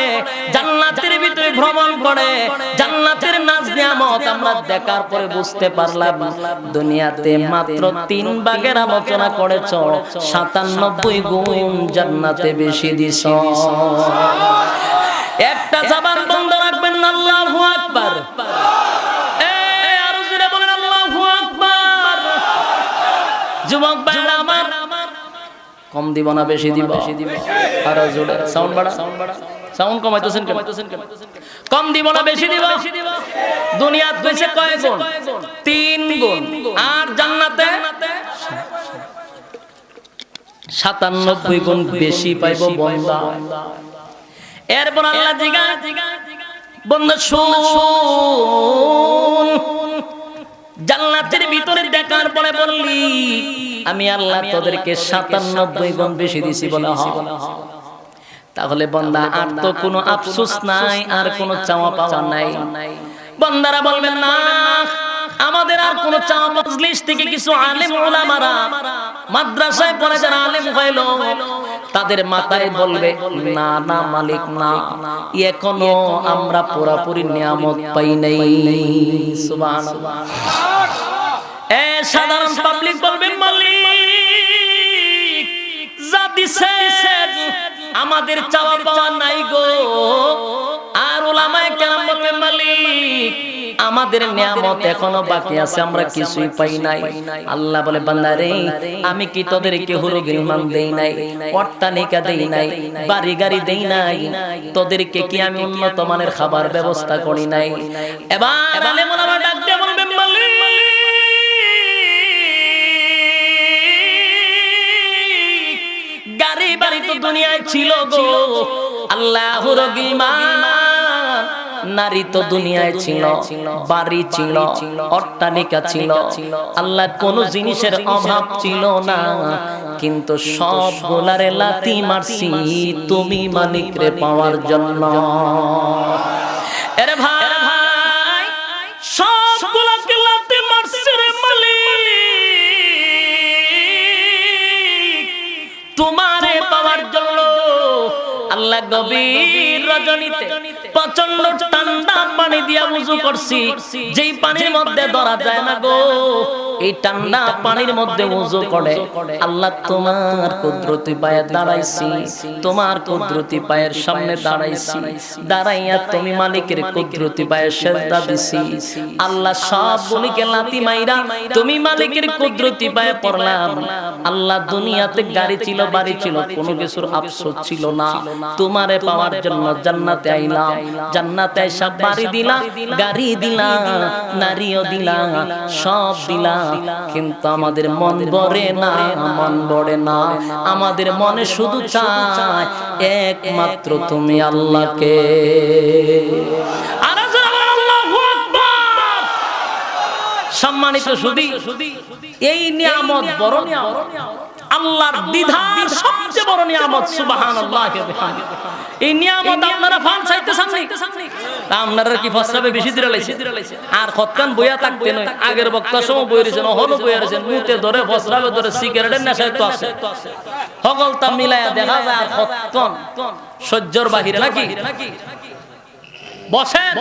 জান্নাতের ভিতরে ভ্রমণ করে, জান্নাতের নাজ নিয়ামত আমরা দেখার পরে বুঝতে পারলাম দুনিয়াতে মাত্র 3 ভাগের আলোচনা করেছ, 97 গুণ জান্নাতে বেশি দিছ। একটা জবান বন্ধ রাখবেন না, আল্লাহু আকবার। আরো জোরে বলেন আল্লাহু আকবার। যুবক ভাইরা আমার, কম দিব না বেশি দিব? আরো জোরে সাউন্ড বাড়া, সাউন্ড কমাইতেছেন কেন? কম দিব না বেশি দিব? দুনিয়াত হইছে কয় গুণ? 3 গুণ। আর জান্নাতে 97 গুণ বেশি পাইব বান্দা। এরপর আল্লাহ জিগায়, বান্দা শুন, জান্নাতের ভিতরে দেখার পরে বললি আমি আল্লাহ তোদেরকে 97 গুণ বেশি দিছি বলা হয়। তাহলে বান্দা আর তো কোনো আফসোস নাই, আর কোনো চাওয়া পাওয়া নাই। বান্দারা বলবেন, না আমাদের আর কোনো চাওয়া, মজলিস থেকে কিছু আলেম উলামারা মাদ্রাসায় পড়ে যারা আলেম হইল তাদের মাথায় বলবে, না না মালিক না, এখনো আমরা পুরোপুরি নিয়ামত পাই নাই। সুবহানাল্লাহ। সাধারণ পাবলিক বলবে, মালিক যা দিছেন আমাদের চাওয়া পাওয়া নাই গো। আর উলামায়ে কেরাম বলবে, মালিক আমাদের নিয়ামত এখনো বাকি আছে, আমরা কিছুই পাই নাই। আল্লাহ বলে, বান্দারে আমি কি তোদেরকে হুরুগিলমান দেই নাই, অট্টালিকা দেই নাই, বাড়ি গাড়ি দেই নাই? তোদেরকে কি আমি উন্নত মানের খাবার ব্যবস্থা করি নাই? এবার আলেম ওলামা ডাক দিয়ে বলবে, মালিক গাড়ি বাড়ি তো দুনিয়ায় ছিল গো, আল্লাহ হুরুগিলমান নারী তো দুনিয়ায় ছিল, বাড়ি ছিল, অট্টালিকা ছিল, আল্লাহ কোন জিনিসের অভাব ছিল না, কিন্তু সব গোলারে লাথি মারছি তুমি মালিক রে পাওয়ার জন্য। আরে ভাই সব গোলাকে লাথি মারছি রে মালিক তোমারে পাওয়ার জন্য। আল্লাহ গভীর রজনীতে প্রচন্ড ঠান্ডা পানি দিয়া ওযু করছি, যেই পানির মধ্যে ধরা যায় না গো, এই ঠান্ডা পানির মধ্যে ওযু করে আল্লাহ তোমার কুদরতি পায়ে দাঁড়াইছি, তোমার কুদরতি পায়ের সামনে দাঁড়াইছি, দাঁড়াইয়া তুমি মালিকের কুদরতি পায়ে সিজদা দিছি। আল্লাহ সব গুলিকে লাথি মাইরা তুমি মালিকের কুদরতি পায়ে পড়লাম। আল্লাহ দুনিয়াতে গাড়ি ছিল, বাড়ি ছিল, কোনো কিছুর আফসোস ছিল না, তোমারে পাওয়ার জন্য জান্নাতে আইলাম। জান্নাতে এসে বাড়ি দিলা, গাড়ি দিলা, নারীও দিলা, সব দিলা, কিন্তু আমাদের মন ভরে না, মন ভরে না। আমাদের মনে শুধু চায় একমাত্র তুমি আল্লাহকে। সম্মানিত সুধী, এই নিয়ামত বড় নিয়ামত, আল্লাহর দ্বিধার সবচেয়ে বড় নিয়ামত। সুবহানাল্লাহ। এই নিয়ামত আপনারা ফান চাইতেছেন না, আপনারা কি ফসরাবে বেশি দিরা লাইছে আর খতকান বইয়া থাকতে নয়। আগের বক্তা সময় বই রয়েছেন, হলো বই রয়েছেন, মুতে ধরে ফসরাবে ধরে সিগারেটের নেশায় তো আছে, সকল তা মিলায়া দেখা যায় আর খতকান সহ্যর বাহিরে নাকি। বসেন,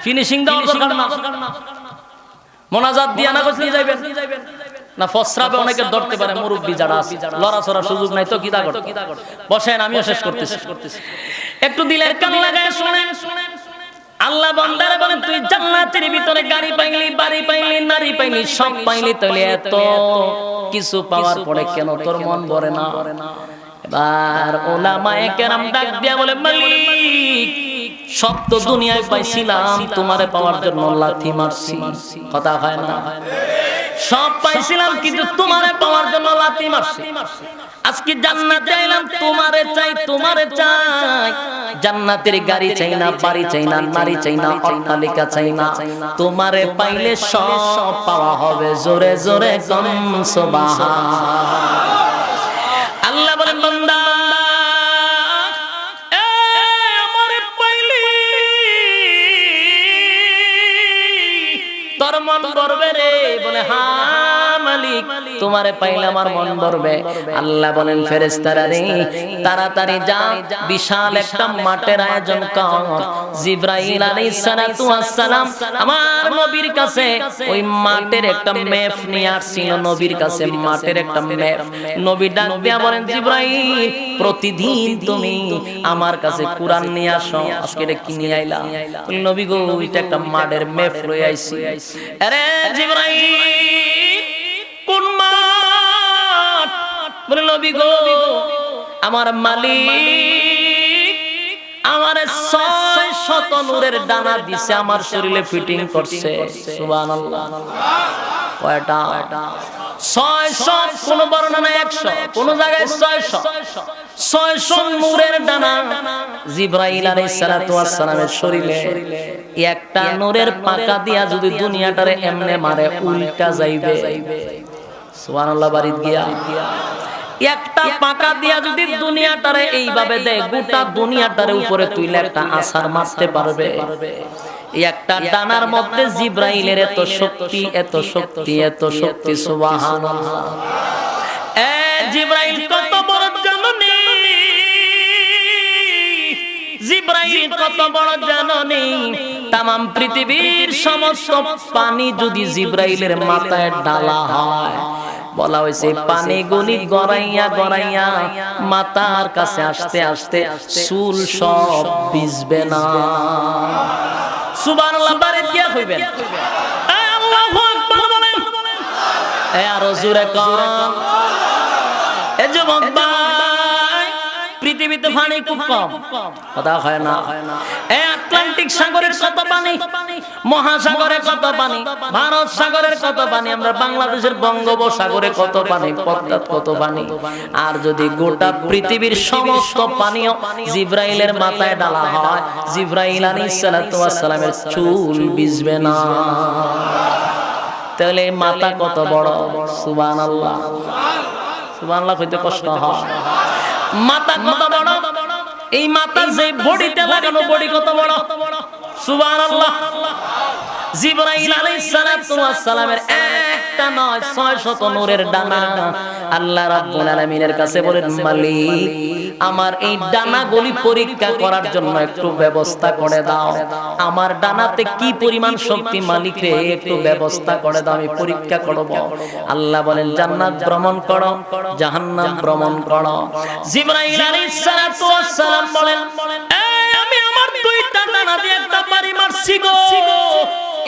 ফিনিশিং দেওয়ার দরকার না, মোনাজাত দিয়া না কইলে যাইবেন না, ফসরাবে অনেকে ধরতে পারে, মুরব্বি যারা আছে লড়াছড়ার সুযোগ নাই তো কিদা করতে। বসেন, আমিও শেষ করতেছি। একটু দিলের কান লাগায় শুনেন। আল্লাহ বান্দারে বলেন তুই জান্নাতের ভিতরে গাড়ি পাইলি, বাড়ি পাইলি, নারী পাইলি, সব পাইলি, তাহলে এত কিছু পাওয়ার পরে কেন তোর মন ভরে না? এবার উলামায়ে কেরাম ডাক দিয়া বলে মালিক সব তো দুনিয়ায় পাইছিলাম, তোমারে পাওয়ার জন্য লাথি মারছি, কথা হয় না? সব পাইছিলাম কিন্তু তোমারে পাওয়ার জন্য লাথি মারছি। আজকে জান্নাতে আইলাম, তোমারে চাই, তোমারে চাই। জান্নাতের গাড়ি চাই না, বাড়ি চাই না, নারী চাই না, অট্টালিকা চাই না, তোমারে পাইলে সব পাওয়া হবে। জোরে জোরে কম সুবহান। আল্লাহ বলেন বান্দা আমারে পাইলি তোর মন ভরবে রে? বলে হ্যাঁ মালিক, তোমারে পাইলে আমার মন ভরবে। আল্লাহ বলেন ফেরেশতারা রে তাড়াতাড়ি যা, বিশাল একটা মাঠের আয়োজন কর। জিবরাইল আলাইহিস সালাতু ওয়াস সালাম আমার নবীর কাছে ওই মাঠের একটা ম্যাপ নিয়ে আসছিল, নবীর কাছে মাঠের একটা ম্যাপ। নবী ডাক দিয়া বলেন জিবরাইল প্রতিদিন তুমি আমার কাছে কুরআন নিয়ে আসো, আজকে এটা কি নিয়ে আইলা? নবী গো এটা একটা মাঠের ম্যাপ লই আইছি। আরে জিবরাইল কোন মাঠ? বলে নবী গো আমার মালিক আমারে 600 নূরের ডানা দিছে, আমার শরীরে ফিটিং করছে। সুবহানাল্লাহ। কয়টা? 600, কোন বর্ণনা 100, কোন জায়গায় 600 নূরের ডানা জিবরাইল আলাইহিস সালাতু ওয়াস সালামের শরীরে। একটা নূরের পাকা দিয়া যদি দুনিয়াটারে এমনে মারে উল্টা যাইবে। সুবহানাল্লাহ। বাড়িতে গিয়া একটা পাকা দিয়া যদি দুনিয়াটারে এইভাবে দেয়, গোটা দুনিয়াটারে উপরে তুইলে একটা আছাড় মারতে পারবে। একটা ডানার মধ্যে জিবরাইলের এত শক্তি, এত শক্তি, এত শক্তি। সুবহানাল্লাহ। এ জিবরাইল কত বড় জাননি, জিবরাইল কত বড় জাননি। তামাম পৃথিবীর সমস্ত পানি যদি জিবরাইলের মাথায় ঢালা হয়, বলা হয়েছে পানি গুলি গড়াইয়া গড়াইয়া মাথার কাছে আসতে আসতে চুল সব ভিজবে না। সুবহানাল্লাহ। বাড়ি দিয়া হইবেন আল্লাহু আকবার বলেন। এ আরো জোরে কর। এ যুবক ভাই পৃথিবীতে পানি খুব কম, কথা হয় না। এই আটলান্টিক সাগরের কত পানি, মহাসাগরে কত পানি, ভারত সাগরের কত পানি, আমরা বাংলাদেশের বঙ্গোপসাগরে কত পানি, পদ্মাত কত পানি। আর যদি গোটা পৃথিবীর সমস্ত পানিও জিব্রাইলের মাথায় ডালা হয়, জিব্রাইল আলাইহিস সালাতু ওয়াস সালামের চুল ভিজবে না। তাহলে মাথা কত বড়, সুবহানাল্লাহ। সুবহানাল্লাহ কইতে কষ্ট হয়। মাথা কত বড়, এই মাথা যে বডিতে লাগানো বডি কত বড়, সুবহানাল্লাহ। জিবরাইল আলাইহিস সালাতু ওয়াস সালামের একটা নয় 600 নূরের ডানা। আল্লাহ রাব্বুল আলামিনের কাছে বলেন, মালিক আমার এই ডানাগুলি পরীক্ষা করার জন্য একটু ব্যবস্থা করে দাও। আমার ডানাতে কি পরিমাণ শক্তি মালিক রে, একটু ব্যবস্থা করে দাও, আমি পরীক্ষা করব। আল্লাহ বলেন, জান্নাত ভ্রমণ করো, জাহান্নাম ভ্রমণ করো। জিবরাইল আলাইহিস সালাতু ওয়াস সালাম বলেন, আমি আমার দুইটা ডানা দিয়ে একটা বাড়ি মারছি গো,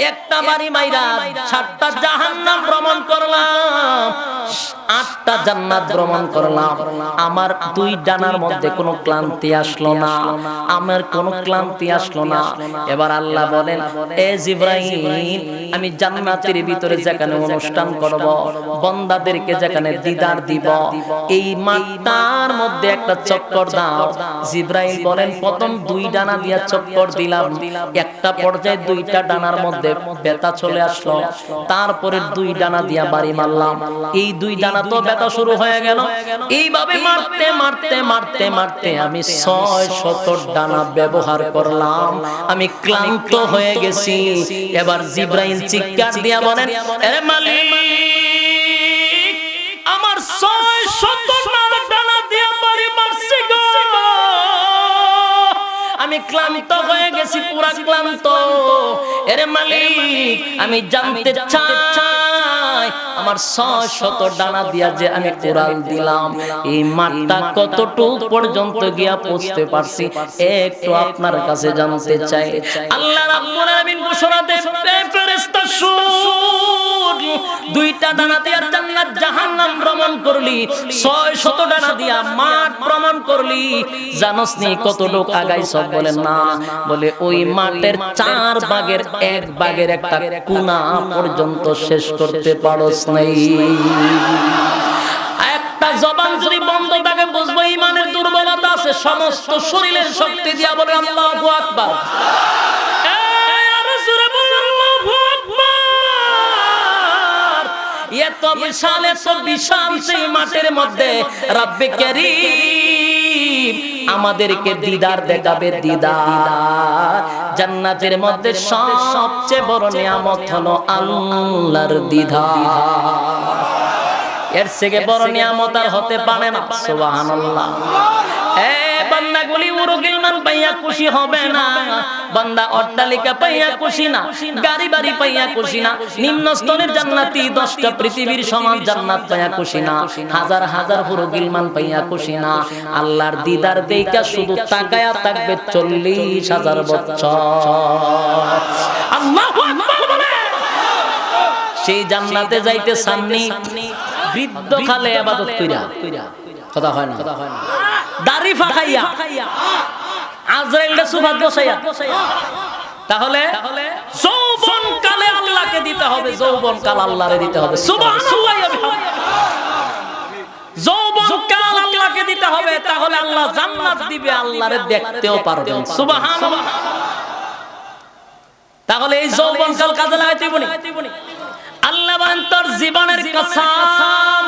একটা বাড়ি মাইরা 7টা জাহান্নাম ভ্রমণ করলাম, 8টা জান্নাত ভ্রমণ করলাম। আমার দুই ডানার মধ্যে কোনো ক্লান্তি আসলো না, আমার কোনো ক্লান্তি আসলো না। এবার আল্লাহ বলেন, এ জিবরাইল, আমি জান্নাতের ভিতরে যেখানে অনুষ্ঠান করব, বান্দাদেরকে যেখানে দিদার দিব, এই মাথার মধ্যে একটা চক্কর দাও। জিবরাইল বলেন, প্রথম দুই ডানা দিয়া চক্কর দিলাম, একটা পর্যায়ে দুইটা ডানার মধ্যে ব্যথা চলে আসলো, তারপরে দুই ডানা দিয়া বাড়ি মারলাম, এই দুই ডানা তো ব্যথা শুরু হয়ে গেল। এইভাবে মারতে মারতে মারতে মারতে আমি 600 ডানা ব্যবহার করলাম, আমি ক্লান্ত হয়ে গেছি। এবার জিবরাইল চিৎকার দিয়া বলেন, আরে মালিক আমার 600 ডানা দিয়া বাড়ি মারছি গো, আমি ক্লান্ত হয়ে গেছি, পুরা ক্লান্ত। এরে মালিক আমি জানতে চাই, আমার 600 ডানা দিয়া যে আমি কোরাল দিলাম, এই মাঠটা কতটুকু পর্যন্ত গিয়া পৌঁছতে পারছি, একটু আপনার কাছে জানতে চাই। আল্লাহ রাব্বুল আলামিন ঘোষণা দেন, ফেরেশতা শুন, দুইটা ডানা দিয়া জান্নাত জাহান্নাম ভ্রমণ করলি, 600 ডানা দিয়া মাঠ ভ্রমণ করলি, জানোস নি কতটুকু আগাইছ? বলেন না। বলে ওই মাঠের 4 ভাগের 1 ভাগের একটা কোনা পর্যন্ত শেষ করতে পারোস নাই। একটা জবান যদি বন্ধ থাকে বুঝবো ঈমানের দুর্বলতা আছে। সমস্ত শরীরের শক্তি দিয়া বলে আল্লাহু আকবার। এত বিশাল সেই মাঠের মধ্যে রব্বে কারীম আমাদেরকে দিদার দেখাবে, দিদার। জান্নাতের মধ্যে সবচেয়ে বড় নিয়ামত হলো আল্লাহর দিদার। এর থেকে বড় নিয়ামত আর হতে পারে না, সুবহানাল্লাহ। বান্দাগুলি উরুগিলমান পাইয়া খুশি হবে না, বান্দা অট্টালিকা পাইয়া খুশি না, গাড়ি বাড়ি পাইয়া খুশি না, নিম্ন স্তরের জান্নাতি 10টা পৃথিবীর সমান জান্নাত পাইয়া খুশি না, হাজার হাজার উরুগিলমান পাইয়া খুশি না। আল্লাহর দিদার দেইখা শুধু তাকায়া থাকবে 40,000 বছর। আল্লাহু আকবার বলে। সেই জান্নাতে যাইতে সামনে বৃদ্ধ কালে ইবাদত কইরা, কথা হয় না, দাড়ি ফাঁকাইয়া আজরাইলটা সুফাত বসাইয়া, তাহলে যৌবন কালে আল্লাহকে দিতে হবে, যৌবন কাল আল্লাহরে দিতে হবে। সুবহানাল্লাহ। যৌবন কাল আল্লাহকে দিতে হবে, তাহলে আল্লাহ জান্নাত দিবে, আল্লাহরে দেখতেও পারবেন। সুবহানাল্লাহ। তাহলে এই যৌবন কাল কাজে লাগাইতে হবে। আল্লাহ বলেন, তোর জীবনের কসম,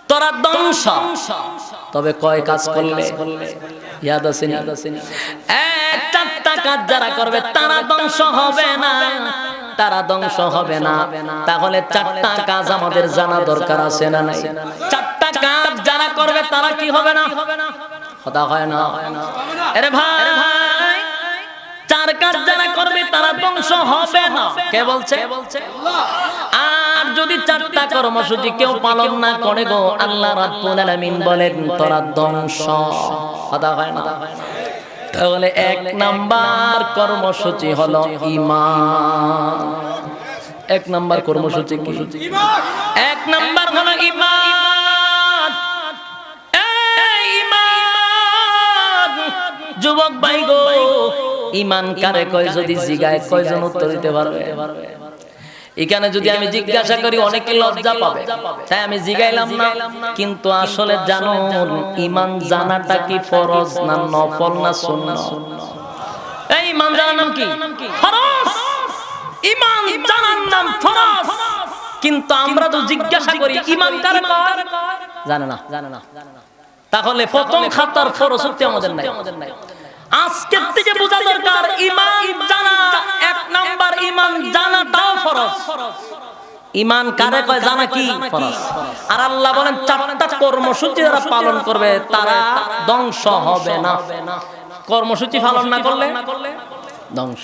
তোরা ধ্বংস, তবে কয় কাজ করলে ইয়াদ আছে না? একটা কাজ যারা করবে তারা ধ্বংস হবে না, তারা ধ্বংস হবে না। তাহলে 4টা কাজ আমাদের জানা দরকার আছে না নাই? 4টা কাজ যারা করবে তারা কি হবে না? কথা হয় না? আরে ভাই, 4 কাজ যারা করবে তারা ধ্বংস হবে না। কে বলছে? আর যদি 4টা কর্মসূচি কেউ পালন না করে গো, আল্লাহ রাব্বুল আলামিন বলেন তোরা ধ্বংস। কথা হয় না? তাহলে 1 নাম্বার কর্মসূচি হলো ঈমান। 1 নাম্বার কর্মসূচি কি? 1 নাম্বার হলো ঈমান। এই ঈমান যুবক ভাই গো, ঈমান কারে কয় যদি জিগায় কয়জন উত্তর দিতে পারবে? এখানে যদি আমি জিজ্ঞাসা করি অনেকে লজ্জা পাবে, তাই আমি জিগাইলাম না। কিন্তু আসলে জানুন, ঈমান জানাটা কি ফরজ না নফল না সুন্নাহ? এই ঈমান জানার নাম কি? ফরজ। ঈমান জানার নাম ফরজ। কিন্তু আমরা তো জিজ্ঞাসা করি ঈমান কারে কয়? জানে না। তাহলে প্রথম খাতার ফরজ হচ্ছে আমাদের নাই। আজকে থেকে বোঝা দরকার ঈমান জানা এক নাম্বার, ঈমান জানাটাও ফরজ। ঈমান কারে কয় জানা কি ফরজ। আর আল্লাহ বলেন চারটা কর্মসূচি যারা পালন করবে তারা ধ্বংস হবে না। কর্মসূচি পালন না করলে ধ্বংস।